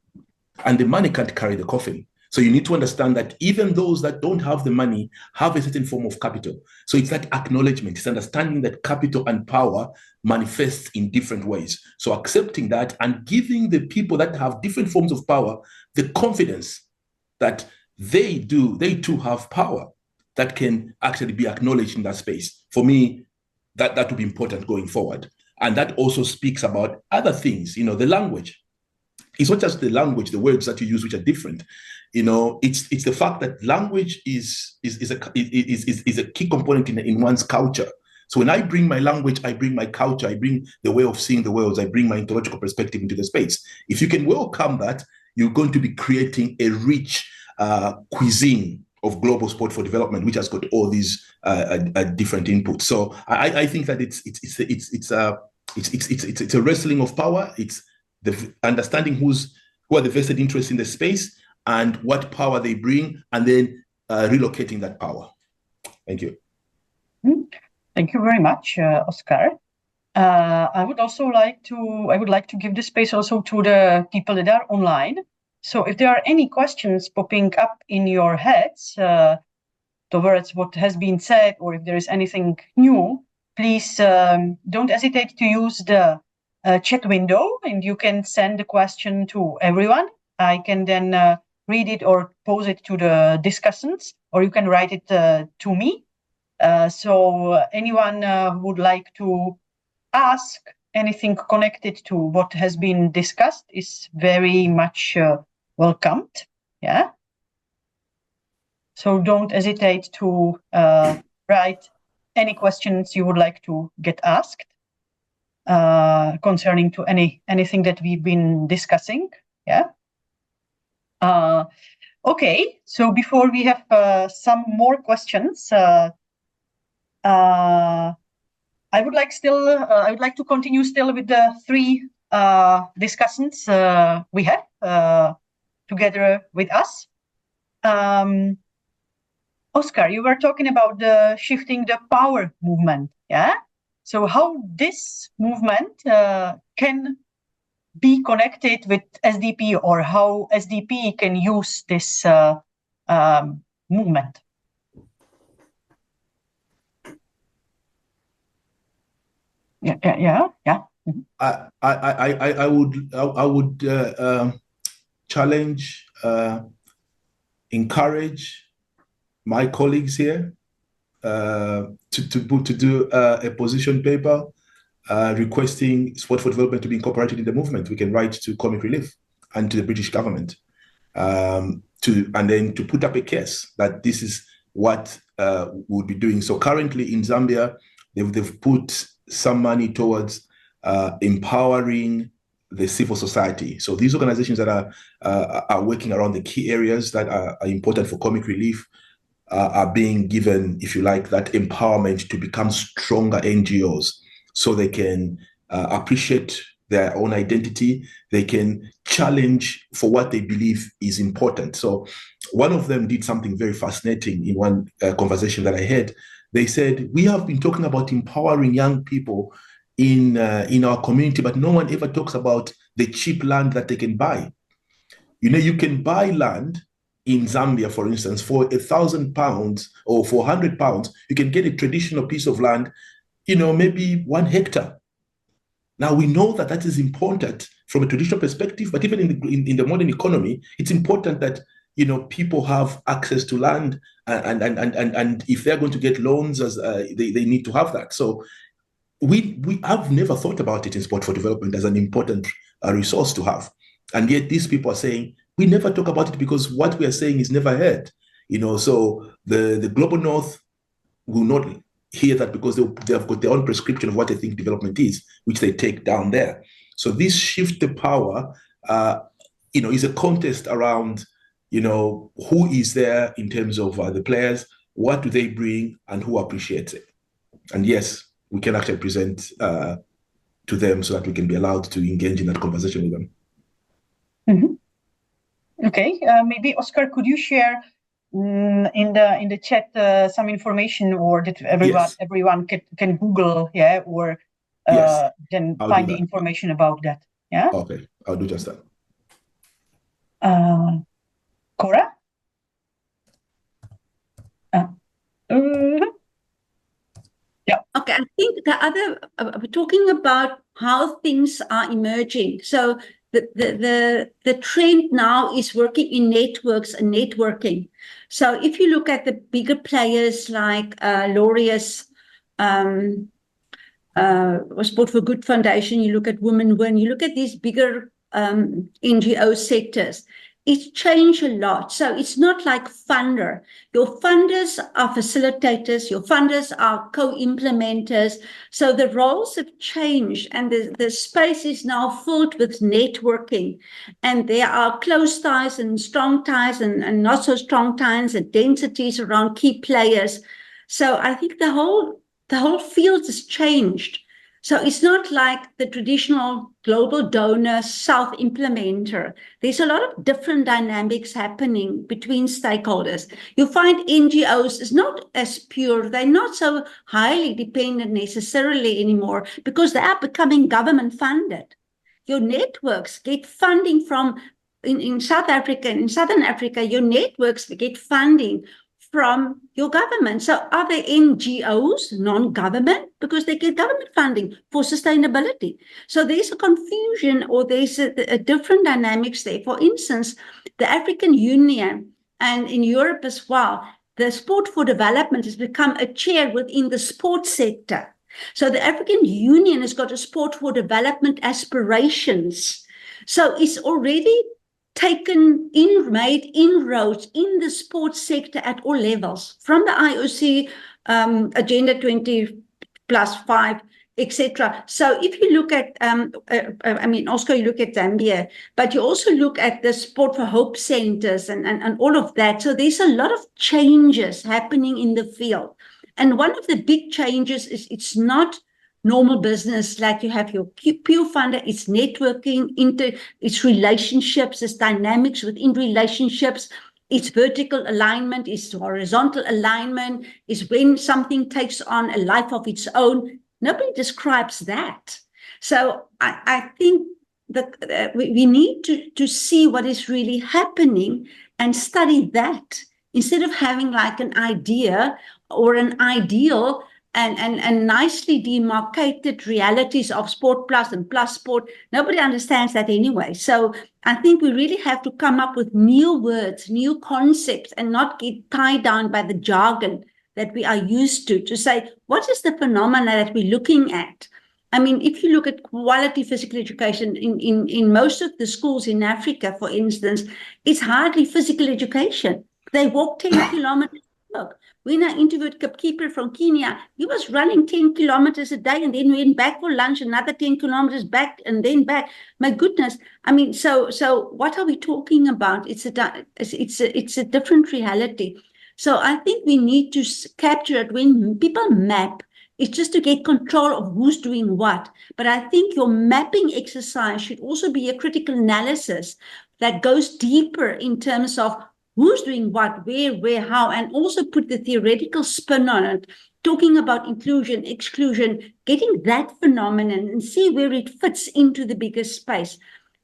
And the money can't carry the coffin. So you need to understand that even those that don't have the money have a certain form of capital. So it's that acknowledgement, it's understanding that capital and power manifests in different ways. So accepting that and giving the people that have different forms of power the confidence that they too have power that can actually be acknowledged in that space. For me, that would be important going forward. And that also speaks about other things, the language. It's not just the language, the words that you use, which are different. It's the fact that language is a key component in one's culture. So when I bring my language, I bring my culture, I bring the way of seeing the world, I bring my ontological perspective into the space. If you can welcome that, you're going to be creating a rich cuisine of global sport for development, which has got all these different inputs. So I think that it's a wrestling of power. It's the understanding who are the vested interests in the space and what power they bring, and then relocating that power. Thank you. Thank you very much, Oscar. I would like to give the space also to the people that are online. So if there are any questions popping up in your heads towards what has been said, or if there is anything new, please don't hesitate to use the chat window, and you can send the question to everyone. I can then read it or pose it to the discussants, or you can write it to me. So anyone who would like to ask anything connected to what has been discussed is very much welcomed. Yeah. So don't hesitate to write any questions you would like to get asked concerning to anything that we've been discussing. Yeah. Okay. So before we have some more questions, I would like to continue still with the three discussants we have together with us. Oscar, you were talking about the shifting the power movement, yeah? So how this movement can be connected with SDP, or how SDP can use this movement? Yeah. Mm-hmm. I would challenge, encourage my colleagues here to do a position paper requesting sport for development to be incorporated in the movement. We can write to Comic Relief and to the British government and then to put up a case that this is what we'll be doing. So currently in Zambia, they've put some money towards empowering the civil society. So these organizations that are working around the key areas that are important for Comic Relief are being given, if you like, that empowerment to become stronger NGOs, so they can appreciate their own identity. They can challenge for what they believe is important. So one of them did something very fascinating in one conversation that I had. They said, we have been talking about empowering young people in our community, but no one ever talks about the cheap land that they can buy. You know, you can buy land in Zambia, for instance, for £1,000 or for £100, you can get a traditional piece of land, you know, maybe 1 hectare. Now, we know that that is important from a traditional perspective, but even in the modern economy, it's important that, you know, people have access to land, and if they're going to get loans, as they need to have that. So I've never thought about it in Sport for Development as an important resource to have. And yet these people are saying, we never talk about it because what we are saying is never heard. You know, so the Global North will not hear that because they have got their own prescription of what they think development is, which they take down there. So this shift the power, you know, is a contest around, you know, who is there in terms of the players, what do they bring, and who appreciates it. And yes, we can actually present to them so that we can be allowed to engage in that conversation with them. Mm-hmm. Okay, maybe Oscar, could you share in the chat some information, or that everyone can Google, or then I'll find the information about that. Yeah. Okay, I'll do just that. Cora. Yeah. Okay, I think the other, we're talking about how things are emerging. So the trend now is working in networks and networking. So if you look at the bigger players like Laureus, Sport for Good Foundation, you look at Women Win, you look at these bigger NGO sectors, it's changed a lot. So it's not like funder. Your funders are facilitators, your funders are co-implementers. So the roles have changed, and the space is now filled with networking. And there are close ties and strong ties and not so strong ties and densities around key players. So I think the whole field has changed. So it's not like the traditional global donor self-implementer. There's a lot of different dynamics happening between stakeholders. You find NGOs is not as pure. They're not so highly dependent necessarily anymore because they are becoming government funded. Your networks get funding from, in South Africa, in Southern Africa, your networks get funding from your government. So are they NGOs, non-government? Because they get government funding for sustainability. So there's a confusion, or there's a different dynamics there. For instance, the African Union, and in Europe as well, the Sport for Development has become a chair within the sports sector. So the African Union has got a Sport for Development aspirations. So it's already made inroads in the sports sector at all levels, from the IOC Agenda 20+5, etc. So if you look at, Oscar, you look at Zambia, but you also look at the Sport for Hope centers and all of that. So there's a lot of changes happening in the field. And one of the big changes is it's not normal business, like you have your pure funder, it's networking, it's relationships, it's dynamics within relationships, it's vertical alignment, it's horizontal alignment, is when something takes on a life of its own. Nobody describes that. So I think that we need to see what is really happening and study that, instead of having like an idea or an ideal and nicely demarcated realities of sport plus and plus sport. Nobody understands that anyway. So I think we really have to come up with new words, new concepts, and not get tied down by the jargon that we are used to say, what is the phenomena that we're looking at? I mean, if you look at quality physical education in most of the schools in Africa, for instance, it's hardly physical education. They walk 10 kilometers to work. When I interviewed Keeper from Kenya, he was running 10 kilometers a day and then went back for lunch, another 10 kilometers back and then back. My goodness. I mean, so what are we talking about? It's a different reality. So I think we need to capture it when people map It's just to get control of who's doing what. But I think your mapping exercise should also be a critical analysis that goes deeper in terms of who's doing what, where, how, and also put the theoretical spin on it, talking about inclusion, exclusion, getting that phenomenon and see where it fits into the bigger space.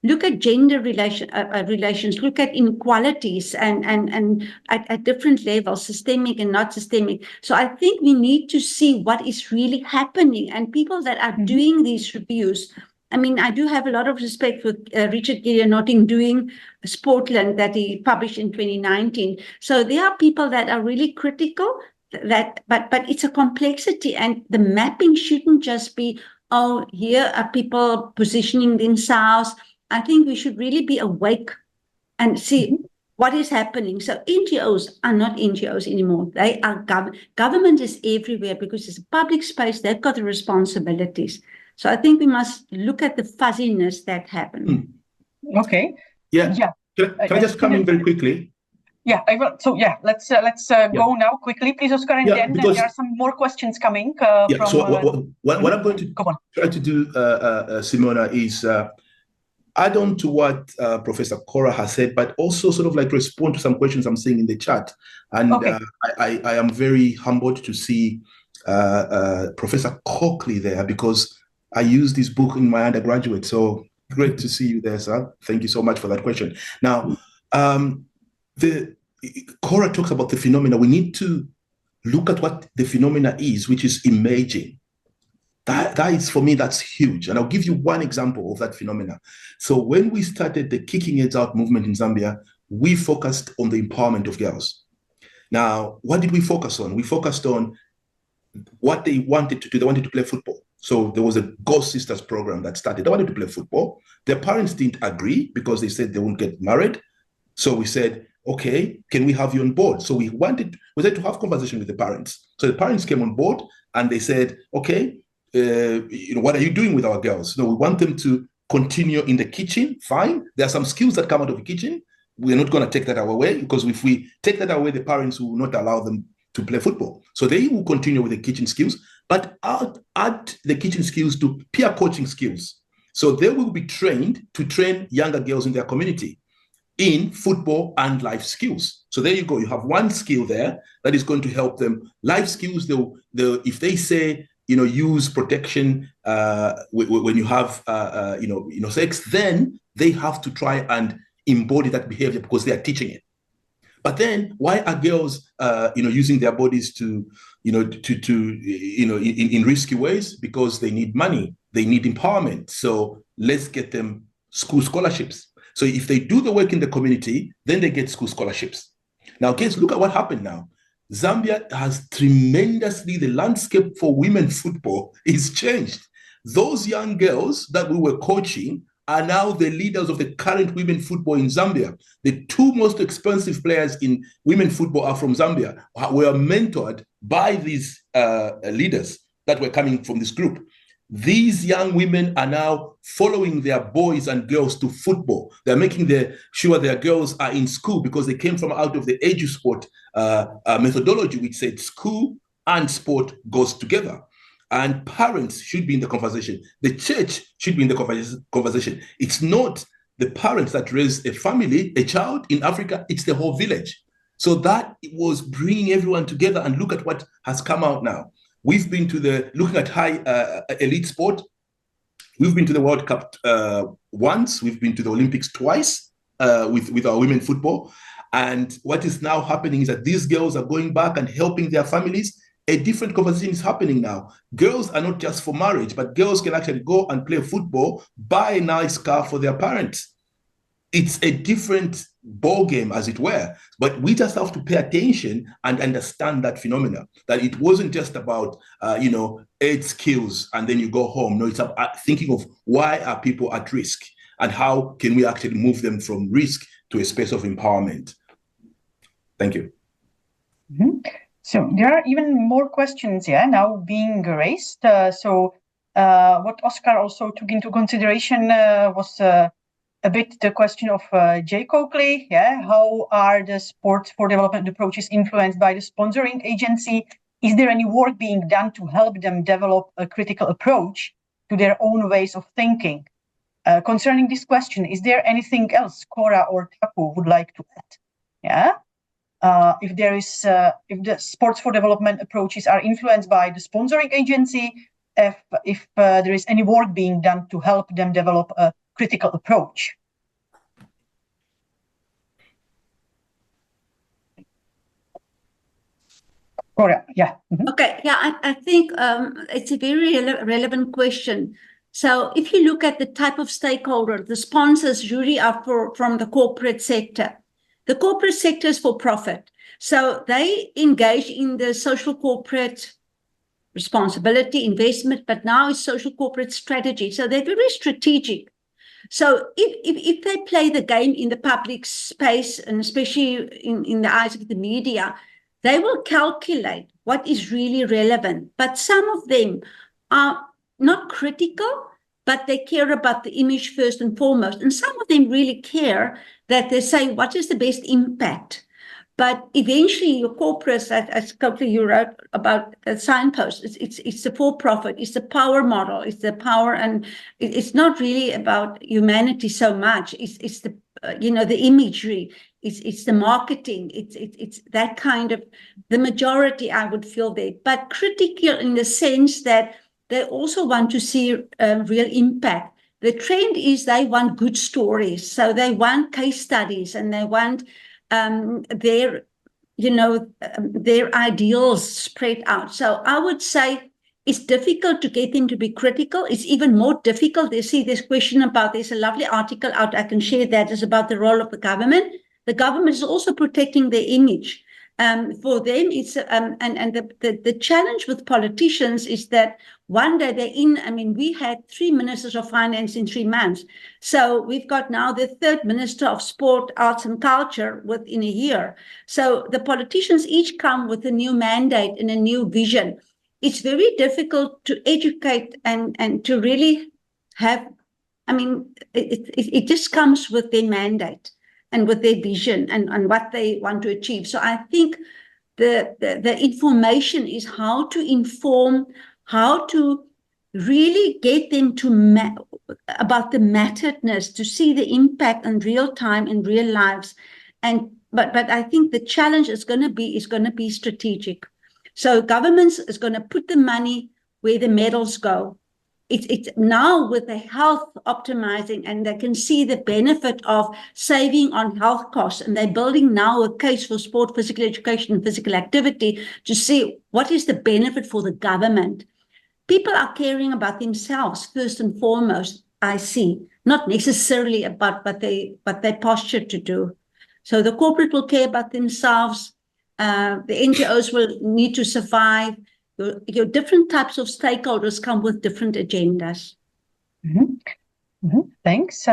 Look at gender relations, look at inequalities and at different levels, systemic and not systemic. So I think we need to see what is really happening, and people that are doing these reviews. I mean, I do have a lot of respect for Richard Gideon doing Sportland that he published in 2019. So there are people that are really critical, but it's a complexity, and the mapping shouldn't just be, oh, here are people positioning themselves. I think we should really be awake and see what is happening. So NGOs are not NGOs anymore. They are government is everywhere because it's a public space. They've got the responsibilities. So I think we must look at the fuzziness that happened. Okay. Yeah. Yeah. Can I just come in very quickly? Yeah, I will. So yeah, let's go now quickly, please, Oscar, and then there are some more questions coming from. So what I'm going to try to do, Simona, is add on to what Professor Cora has said, but also sort of like respond to some questions I'm seeing in the chat. And I am very humbled to see Professor Coakley there, because I used this book in my undergraduate. So great to see you there, sir. Thank you so much for that question. Now, Cora talks about the phenomena. We need to look at what the phenomena is, which is emerging. That is, for me, that's huge. And I'll give you one example of that phenomena. So when we started the Kicking Heads Out movement in Zambia, we focused on the empowerment of girls. Now, what did we focus on? We focused on what they wanted to do. They wanted to play football. So there was a Ghost Sisters program that started. They wanted to play football. Their parents didn't agree because they said they won't get married. So we said, okay, can we have you on board? So we had to have conversation with the parents. So the parents came on board and they said, okay, what are you doing with our girls? No, we want them to continue in the kitchen. Fine. There are some skills that come out of the kitchen. We're not going to take that away, because if we take that away, the parents will not allow them to play football. So they will continue with the kitchen skills, but add the kitchen skills to peer coaching skills. So they will be trained to train younger girls in their community in football and life skills. So there you go. You have one skill there that is going to help them. Life skills, if they say, use protection when you have, sex, then they have to try and embody that behavior because they are teaching it. But then, why are girls, using their bodies to, in risky ways? Because they need money, they need empowerment. So let's get them school scholarships. So if they do the work in the community, then they get school scholarships. Now, kids, look at what happened now. Zambia has tremendously, the landscape for women football is changed. Those young girls that we were coaching are now the leaders of the current women football in Zambia. The two most expensive players in women football are from Zambia, were mentored by these leaders that were coming from this group. These young women are now following their boys and girls to football. They're making sure their girls are in school, because they came from out of the EduSport methodology, which said school and sport goes together. And parents should be in the conversation. The church should be in the conversation. It's not the parents that raise a family, a child in Africa, it's the whole village. So that was bringing everyone together, and look at what has come out now. We've been to looking at high elite sport. We've been to the World Cup once. We've been to the Olympics twice with our women football. And what is now happening is that these girls are going back and helping their families. A different conversation is happening now. Girls are not just for marriage, but girls can actually go and play football, buy a nice car for their parents. It's a different ball game, as it were. But we just have to pay attention and understand that phenomena, that it wasn't just about, 8 skills and then you go home. No, it's about thinking of why are people at risk and how can we actually move them from risk to a space of empowerment. Thank you. Mm-hmm. So there are even more questions now being raised. What Oscar also took into consideration was a bit the question of Jay Coakley. How are the sports for development approaches influenced by the sponsoring agency? is there any work being done to help them develop a critical approach to their own ways of thinking? Concerning this question, is there anything else Cora or Taku would like to add? Yeah. If the sports for development approaches are influenced by the sponsoring agency, if there is any work being done to help them develop a critical approach. Cora, yeah. Mm-hmm. Okay, yeah, I think it's a very relevant question. So if you look at the type of stakeholder, the sponsors usually are from the corporate sector. The corporate sector is for profit. So they engage in the social corporate responsibility, investment, but now it's social corporate strategy. So they're very strategic. So if they play the game in the public space, and especially in the eyes of the media, they will calculate what is really relevant. But some of them are not critical, but they care about the image first and foremost. And some of them really care that they say, what is the best impact? But eventually your corporates, as you wrote about the signpost, it's the for-profit, it's the power model, it's the power, and it's not really about humanity so much. It's the the imagery, it's the marketing, it's that kind of the majority, I would feel there, but critical in the sense that they also want to see real impact. The trend is they want good stories, so they want case studies, and they want their ideals spread out. So I would say it's difficult to get them to be critical. It's even more difficult. There's a question about, there's a lovely article out, I can share that, is about the role of the government. The government is also protecting their image. For them, it's and the challenge with politicians is that one day we had 3 ministers of finance in 3 months. So we've got now the 3rd minister of sport, arts and culture within a year. So the politicians each come with a new mandate and a new vision. It's very difficult to educate and to really have, it just comes with their mandate and with their vision and what they want to achieve. So I think the information is how to inform, how to really get them to about the matteredness, to see the impact in real time in real lives. But I think the challenge is going to be strategic. So governments is going to put the money where the medals go. It's now with the health optimizing, and they can see the benefit of saving on health costs, and they're building now a case for sport, physical education, and physical activity to see what is the benefit for the government. People are caring about themselves first and foremost, I see, not necessarily about what they posture to do. So the corporate will care about themselves. The NGOs will need to survive. Your different types of stakeholders come with different agendas. Mm-hmm. Mm-hmm. Thanks.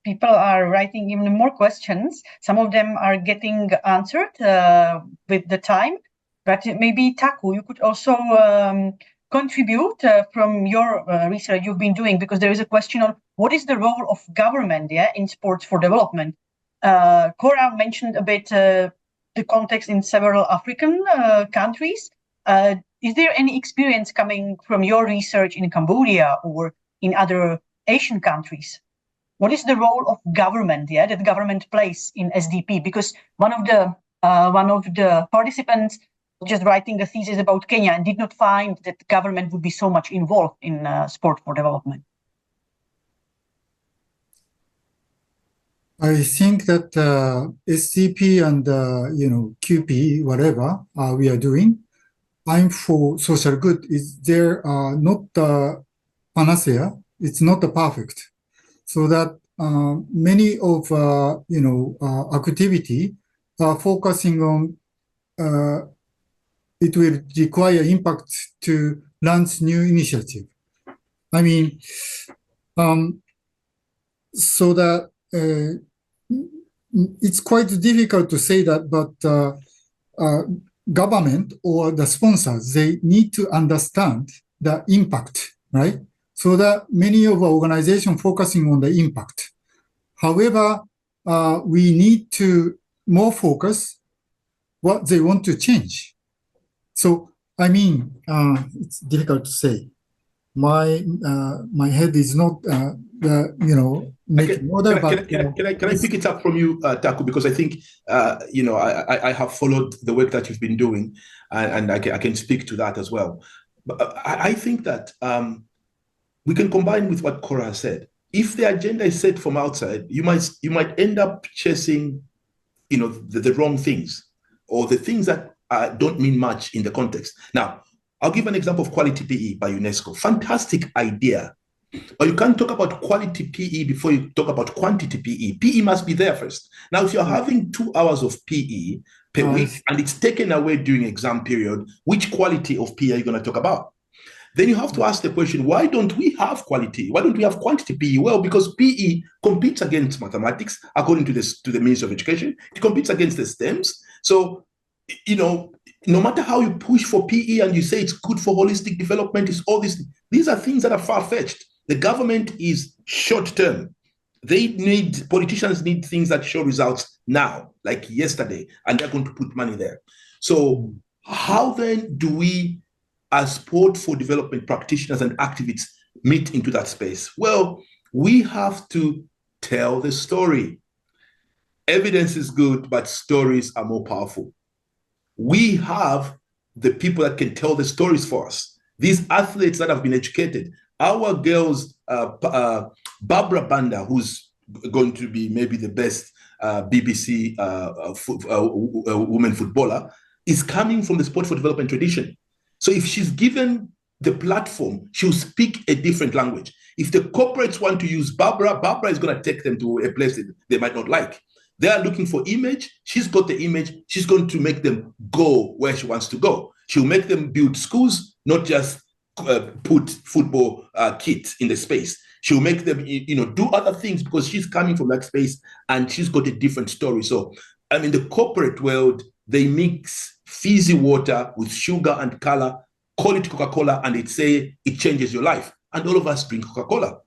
People are writing even more questions. Some of them are getting answered with the time, but maybe Taku, you could also contribute from your research you've been doing, because there is a question on what is the role of government in sports for development. Cora mentioned a bit the context in several African countries. Is there any experience coming from your research in Cambodia or in other Asian countries? What is the role of government that government plays in SDP? Because one of the participants was just writing a thesis about Kenya and did not find that the government would be so much involved in sport for development. I think that SDP and QP, whatever we are doing, I'm for social good. They're not the panacea. It's not the perfect. So that many of activity are focusing on it will require impact to launch new initiative. So that it's quite difficult to say that, but government or the sponsors, they need to understand the impact, right? So that many of our organizations focusing on the impact. However, we need to more focus what they want to change. So I mean, it's difficult to say. My head is not, making order, but Can I pick it up from you, Taku? Because I think, I have followed the work that you've been doing, and I can speak to that as well. But I think that we can combine with what Cora has said. If the agenda is set from outside, you might end up chasing, the wrong things, or the things that don't mean much in the context. Now, I'll give an example of quality PE by UNESCO. Fantastic idea. But you can't talk about quality PE before you talk about quantity PE. PE must be there first. Now, if you're having 2 hours of PE per week and it's taken away during exam period, which quality of PE are you going to talk about? Then you have to ask the question, why don't we have quality? Why don't we have quantity PE? Well, because PE competes against mathematics, according to the Ministry of Education. It competes against the STEMs. So, no matter how you push for PE and you say it's good for holistic development, it's all this. These are things that are far-fetched. The government is short-term. Politicians need things that show results now, like yesterday, and they're going to put money there. So how then do we, as sport for development practitioners and activists, meet into that space? Well, we have to tell the story. Evidence is good, but stories are more powerful. We have the people that can tell the stories for us. These athletes that have been educated. Our girls, Barbara Banda, who's going to be maybe the best BBC woman footballer, is coming from the sport for development tradition. So if she's given the platform, she'll speak a different language. If the corporates want to use Barbara is going to take them to a place that they might not like. They are looking for image. She's got the image. She's going to make them go where she wants to go. She'll make them build schools, not just put football kits in the space. She'll make them, do other things because she's coming from that space and she's got a different story. So, the corporate world, they mix fizzy water with sugar and color, call it Coca-Cola, and it say it changes your life. And all of us drink Coca-Cola.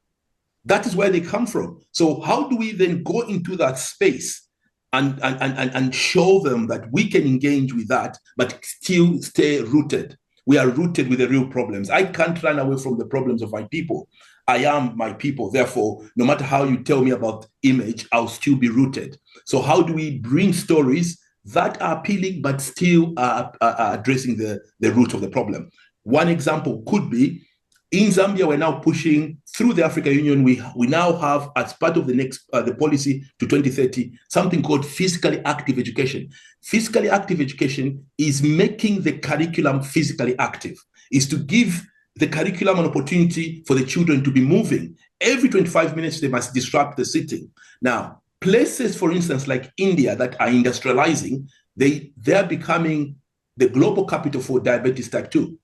That is where they come from. So how do we then go into that space and show them that we can engage with that, but still stay rooted? We are rooted with the real problems. I can't run away from the problems of my people. I am my people. Therefore, no matter how you tell me about image, I'll still be rooted. So how do we bring stories that are appealing, but still are addressing the root of the problem? One example could be, in Zambia, we're now pushing through the African Union. We now have, as part of the policy to 2030, something called physically active education. Physically active education is making the curriculum physically active, is to give the curriculum an opportunity for the children to be moving. Every 25 minutes, they must disrupt the sitting. Now, places, for instance, like India that are industrializing, they're becoming the global capital for diabetes type 2.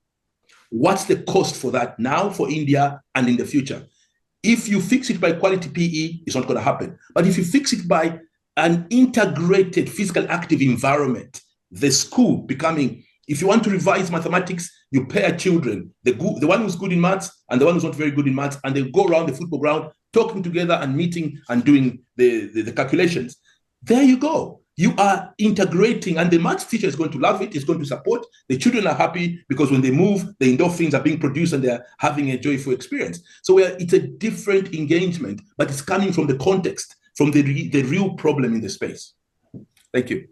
What's the cost for that now for India and in the future? If you fix it by quality PE, it's not going to happen. But if you fix it by an integrated physical active environment, the school becoming, if you want to revise mathematics, you pair children, the one who's good in maths and the one who's not very good in maths, and they go around the football ground, talking together and meeting and doing the calculations. There you go. You are integrating, and the maths teacher is going to love it, is going to support. The children are happy because when they move, the endorphins are being produced and they're having a joyful experience. So it's a different engagement, but it's coming from the context, from the real problem in the space. Thank you.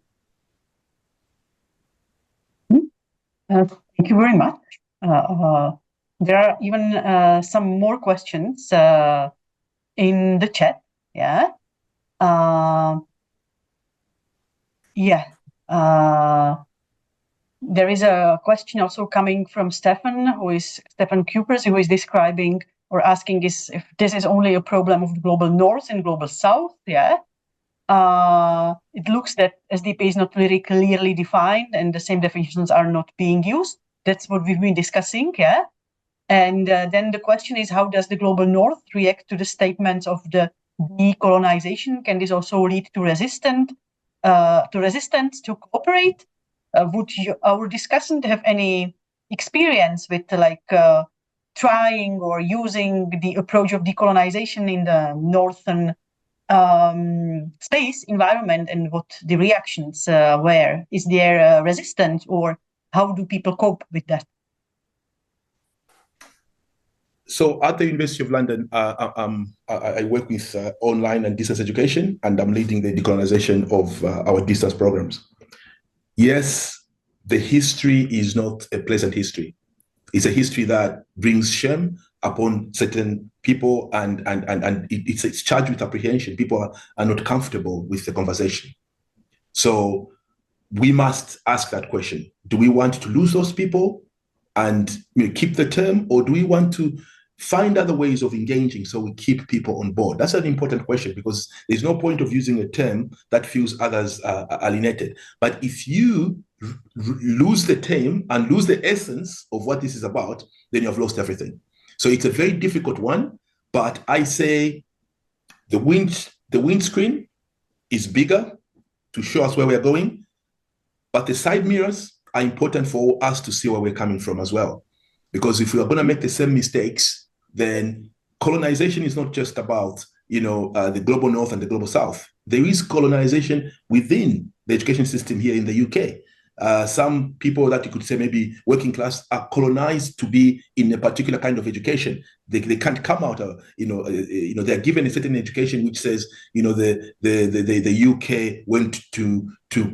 Thank you very much. There are even some more questions in the chat. Yeah. There is a question also coming from Stefan Kupers, who is describing or asking if this is only a problem of the global north and global south. Yeah. It looks that SDP is not very clearly defined and the same definitions are not being used. That's what we've been discussing. Yeah. And then the question is, how does the global north react to the statements of the decolonization? Can this also lead to resistance to cooperate? Would our discussant have any experience with trying or using the approach of decolonization in the northern space environment, and what the reactions were? Is there resistance, or how do people cope with that? So at the University of London, I work with online and distance education, and I'm leading the decolonization of our distance programs. Yes, the history is not a pleasant history. It's a history that brings shame upon certain people, and it's charged with apprehension. People are not comfortable with the conversation. So we must ask that question. Do we want to lose those people and keep the term, or do we want to find other ways of engaging so we keep people on board? That's an important question, because there's no point of using a term that feels others alienated. But if you lose the term and lose the essence of what this is about, then you have lost everything. So it's a very difficult one, but I say the windscreen is bigger to show us where we're going, but the side mirrors are important for us to see where we're coming from as well. Because if we are going to make the same mistakes, then colonization is not just about, the global north and the global south. There is colonization within the education system here in the UK. Some people that you could say maybe working class are colonized to be in a particular kind of education. They can't come out of, they're given a certain education which says, the UK went to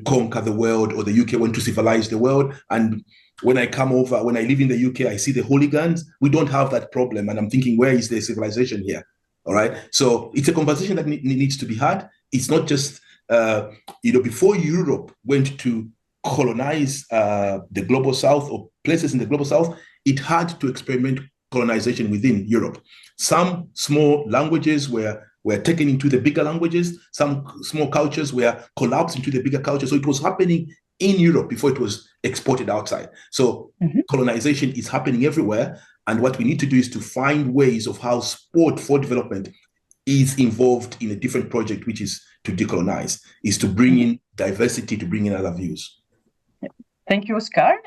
conquer the world, or the UK went to civilize the world. And when I live in the UK, I see the hooligans. We don't have that problem. And I'm thinking, where is the civilization here? All right. So it's a conversation that needs to be had. It's not just, before Europe went to colonize the global south or places in the global south, it had to experiment colonization within Europe. Some small languages were taken into the bigger languages. Some small cultures were collapsed into the bigger culture. So it was happening in Europe before it was exported outside. So colonization is happening everywhere. And what we need to do is to find ways of how sport for development is involved in a different project, which is to decolonize, is to bring in diversity, to bring in other views. Thank you, Oscar.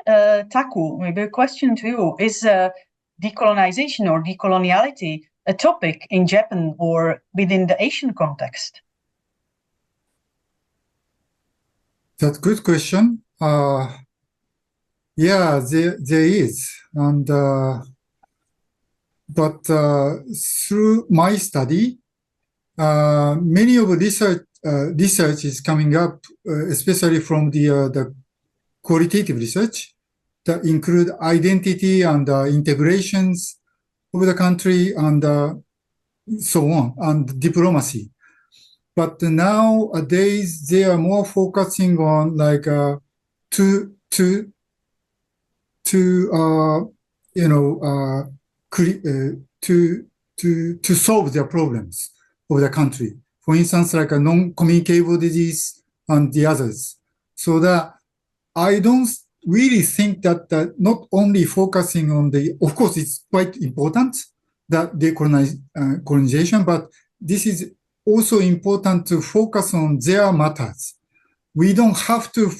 Taku, maybe a question to you. Is decolonization or decoloniality a topic in Japan or within the Asian context? That's a good question. Yeah, there is. And but through my study, many of research is coming up, especially from the qualitative research that include identity and integrations of the country and so on, and diplomacy. But nowadays they are more focusing on like to solve their problems of the country. For instance, like a non-communicable disease and the others. So that I don't really think that not only focusing on of course, it's quite important that decolonization, but this is also important to focus on their matters. We don't have to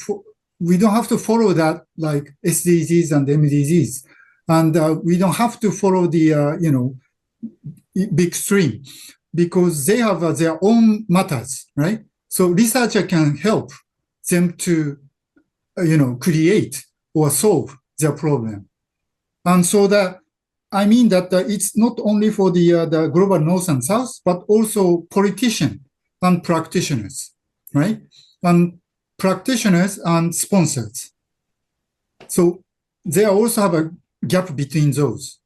follow that like SDGs and MDGs, and we don't have to follow the big stream, because they have their own matters, right? So researcher can help them to create or solve their problem. And so that, I mean that it's not only for the global north and south, but also politicians and practitioners, right? And practitioners and sponsors. So they also have a gap between those.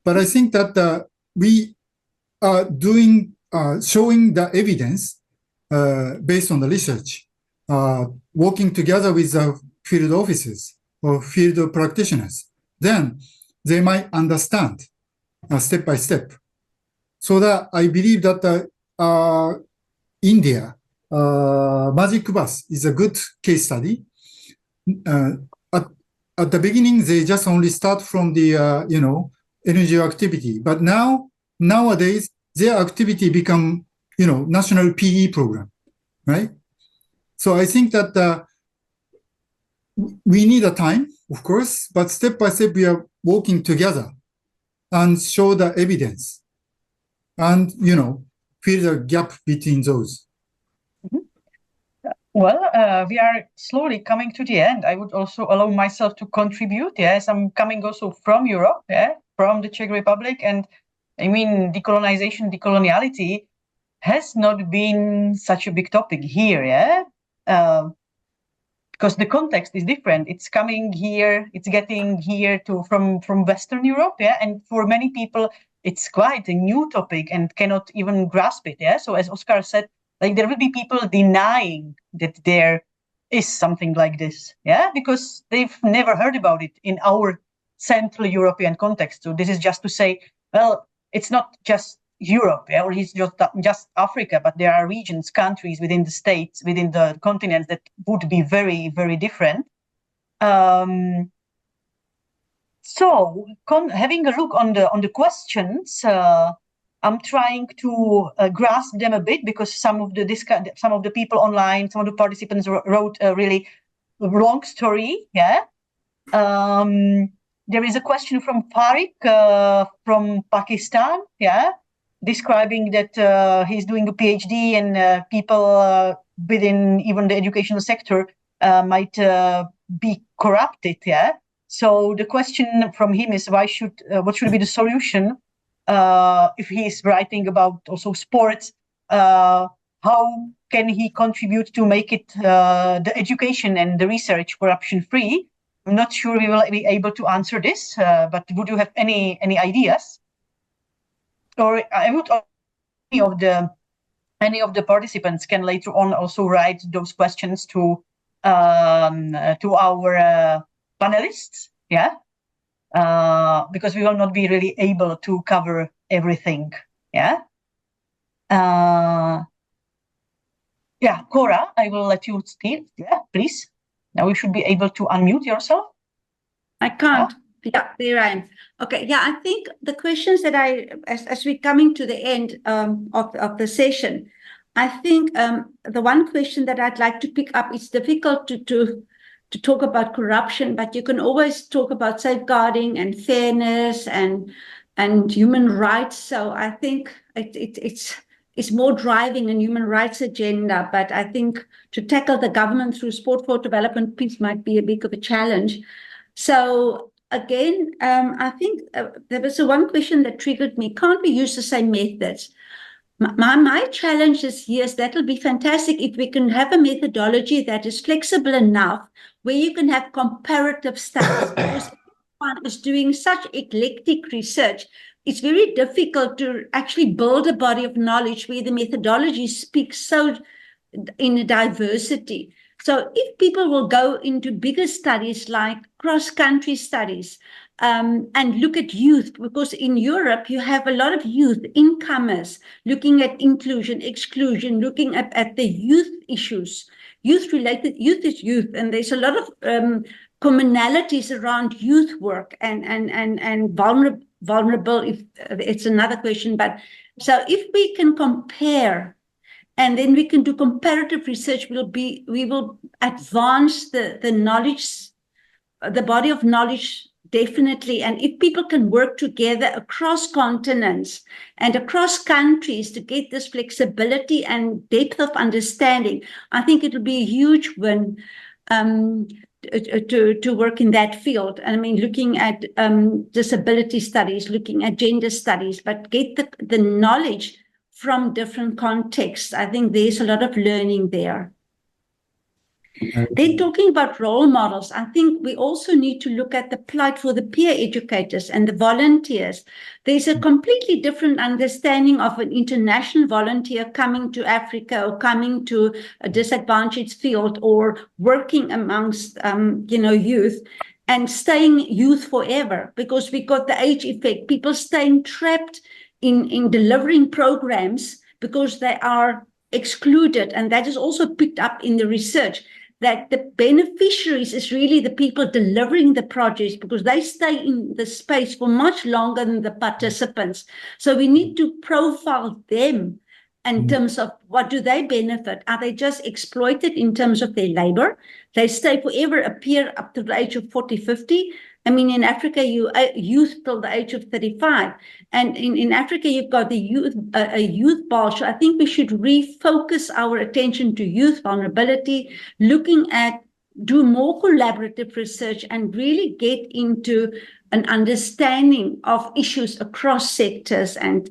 But I think that we are showing the evidence based on the research, working together with the field officers or field practitioners, then they might understand step by step. So that I believe that India, Magic Bus is a good case study. At the beginning, they just only start from the NGO activity, but nowadays their activity become national PE program, right? So I think that we need a time, of course, but step by step we are working together and show the evidence and fill the gap between those. Well, we are slowly coming to the end. I would also allow myself to contribute. Yes, I'm coming also from Europe, from the Czech Republic. And I mean, decolonization, decoloniality has not been such a big topic here, because the context is different. It's coming here, it's getting here from Western Europe, and for many people, it's quite a new topic and cannot even grasp it, So as Oscar said, like there will be people denying that there is something like this, because they've never heard about it in our Central European context. So this is just to say, well, it's not just Europe, or it's just Africa, but there are regions, countries within the states, within the continents that would be very, very different. So having a look on the questions, I'm trying to grasp them a bit, because some of the people online, some of the participants wrote a really long story. There is a question from Farik from Pakistan, describing that he's doing a PhD and people within even the educational sector might be corrupted. So the question from him is, what should be the solution if he is writing about also sports? How can he contribute to make it the education and the research corruption free? I'm not sure we will be able to answer this, but would you have any ideas? Or I would any of the participants can later on also write those questions to our panelists, because we will not be really able to cover everything, Cora, I will let you speak. Please. Now you should be able to unmute yourself. I can't. Yeah, there I am. Okay. Yeah, I think the questions that as we're coming to the end of the session, I think the one question that I'd like to pick up, it's difficult to talk about corruption, but you can always talk about safeguarding and fairness and human rights. So I think it's more driving a human rights agenda, but I think to tackle the government through sport for development piece might be a bit of a challenge. So again, I think there was one question that triggered me. Can't we use the same methods? My challenge this year is that'll be fantastic if we can have a methodology that is flexible enough where you can have comparative studies, because everyone is doing such eclectic research. It's very difficult to actually build a body of knowledge where the methodology speaks so in a diversity. So if people will go into bigger studies like cross-country studies and look at youth, because in Europe you have a lot of youth incomers looking at inclusion, exclusion, looking at the youth issues. Youth is youth, and there's a lot of commonalities around youth work and vulnerable, if it's another question. But so if we can compare and then we can do comparative research, we will advance the knowledge, the body of knowledge, definitely. And if people can work together across continents and across countries to get this flexibility and depth of understanding, I think it will be a huge win to work in that field. I mean, looking at disability studies, looking at gender studies, but get the knowledge from different contexts. I think there's a lot of learning there. Then talking about role models, I think we also need to look at the plight for the peer educators and the volunteers. There's a completely different understanding of an international volunteer coming to Africa or coming to a disadvantaged field or working amongst, youth and staying youth forever, because we got the age effect, people staying trapped in delivering programs because they are excluded. And that is also picked up in the research, that the beneficiaries is really the people delivering the projects, because they stay in the space for much longer than the participants. So we need to profile them in terms of what do they benefit? Are they just exploited in terms of their labor? They stay forever, appear up to the age of 40, 50, I mean, in Africa, you youth till the age of 35, and in Africa, you've got the youth a youth bulge. So I think we should refocus our attention to youth vulnerability, looking at do more collaborative research and really get into an understanding of issues across sectors and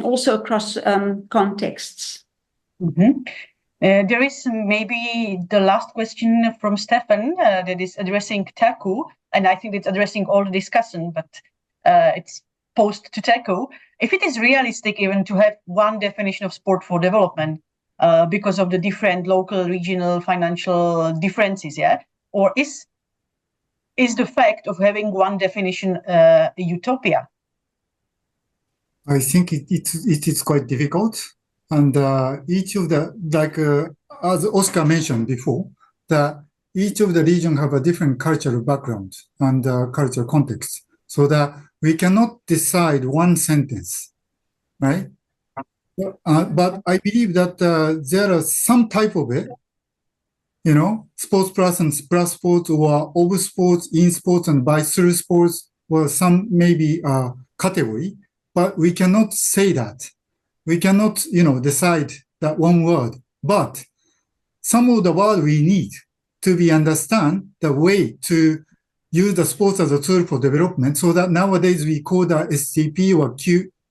also across contexts. Mhm. There is maybe the last question from Stefan that is addressing Taku, and I think it's addressing all the discussion, but it's posed to Taku. If it is realistic even to have one definition of sport for development because of the different local, regional, financial differences, yeah? Or is the fact of having one definition a utopia? I think it is quite difficult. And each of the, like as Oscar mentioned before, that each of the region have a different cultural background and cultural context, so that we cannot decide one sentence, right? But I believe that there are some type of it, you know, sports plus and plus sports, or of sports, in sports, and by through sports, or some maybe category, but we cannot say that. We cannot, you know, decide that one word, but some of the word we need to be understand the way to use the sports as a tool for development, so that nowadays we call that SCP or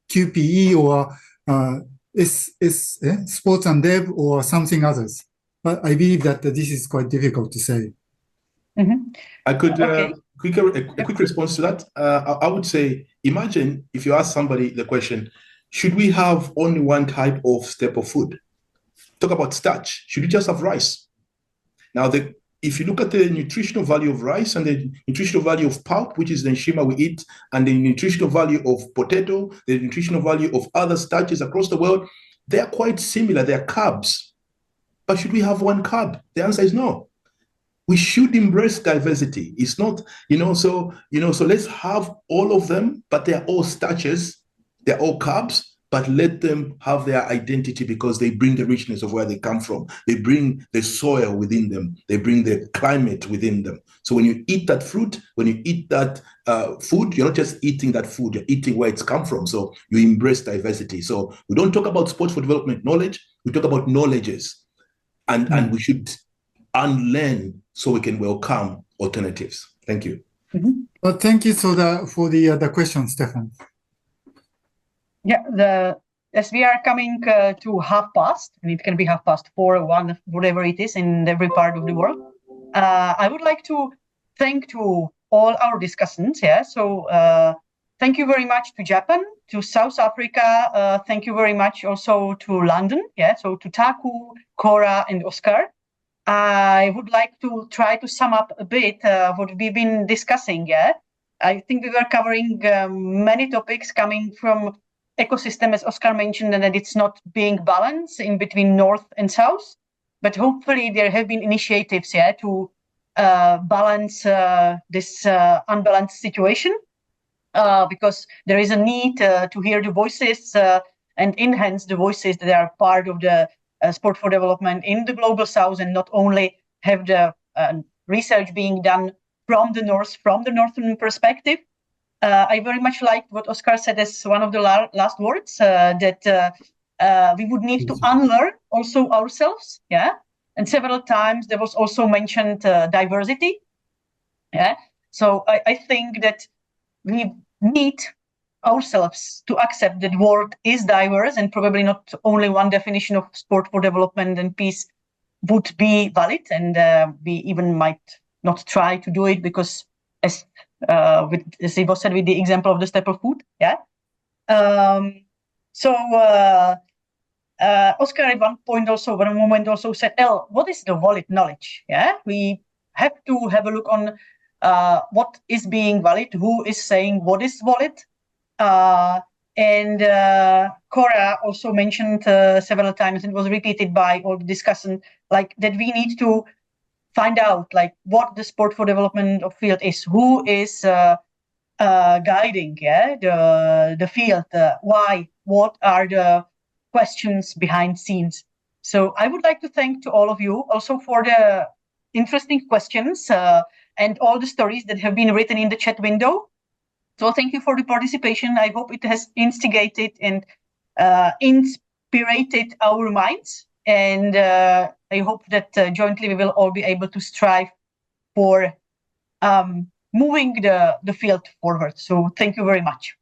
QPE or sports and dev or something others. But I believe that this is quite difficult to say. Mm-hmm. I could Okay. a quick response to that. I would say, imagine if you ask somebody the question, should we have only one type of staple food? Talk about starch. Should we just have rice? Now, if you look at the nutritional value of rice and the nutritional value of pulp, which is the nshima we eat, and the nutritional value of potato, the nutritional value of other starches across the world, they are quite similar. They are carbs. But should we have one carb? The answer is no. We should embrace diversity. It's not, so let's have all of them, but they're all starches, they're all carbs, but let them have their identity because they bring the richness of where they come from. They bring the soil within them. They bring the climate within them. So when you eat that fruit, when you eat that food, you're not just eating that food, you're eating where it's come from. So you embrace diversity. So we don't talk about sports for development knowledge, we talk about knowledges. And we should unlearn so we can welcome alternatives. Thank you. Mm-hmm. Well, thank you for the question, Stefan. Yeah, as we are coming to past, and it can be 4:30 or 1, whatever it is in every part of the world. I would like to thank to all our discussants. Yeah, so thank you very much to Japan, to South Africa. Thank you very much also to London. Yeah, so to Taku, Cora, and Oscar. I would like to try to sum up a bit what we've been discussing. Yeah, I think we were covering many topics coming from ecosystem, as Oscar mentioned, and that it's not being balanced in between North and South. But hopefully there have been initiatives, yeah, to balance this unbalanced situation, because there is a need to hear the voices and enhance the voices that are part of the sport for development in the global South, and not only have the research being done from the North, from the Northern perspective. I very much liked what Oscar said as one of the last words, that we would need to unlearn also ourselves, yeah. And several times there was also mentioned diversity, yeah. So I think that we need ourselves to accept that the world is diverse, and probably not only one definition of sport for development and peace would be valid, and we even might not try to do it because, as Ivo said, with the example of the staple food, yeah. Oscar at one moment also said, what is the valid knowledge? Yeah, we have to have a look on what is being valid, who is saying what is valid. And Cora also mentioned several times, and it was repeated by all the discussion, like that we need to find out like what the sport for development of field is, who is guiding, yeah, the field, why, what are the questions behind scenes. So I would like to thank to all of you also for the interesting questions and all the stories that have been written in the chat window. So thank you for the participation. I hope it has instigated and inspirited our minds. And I hope that jointly we will all be able to strive for moving the field forward. So thank you very much.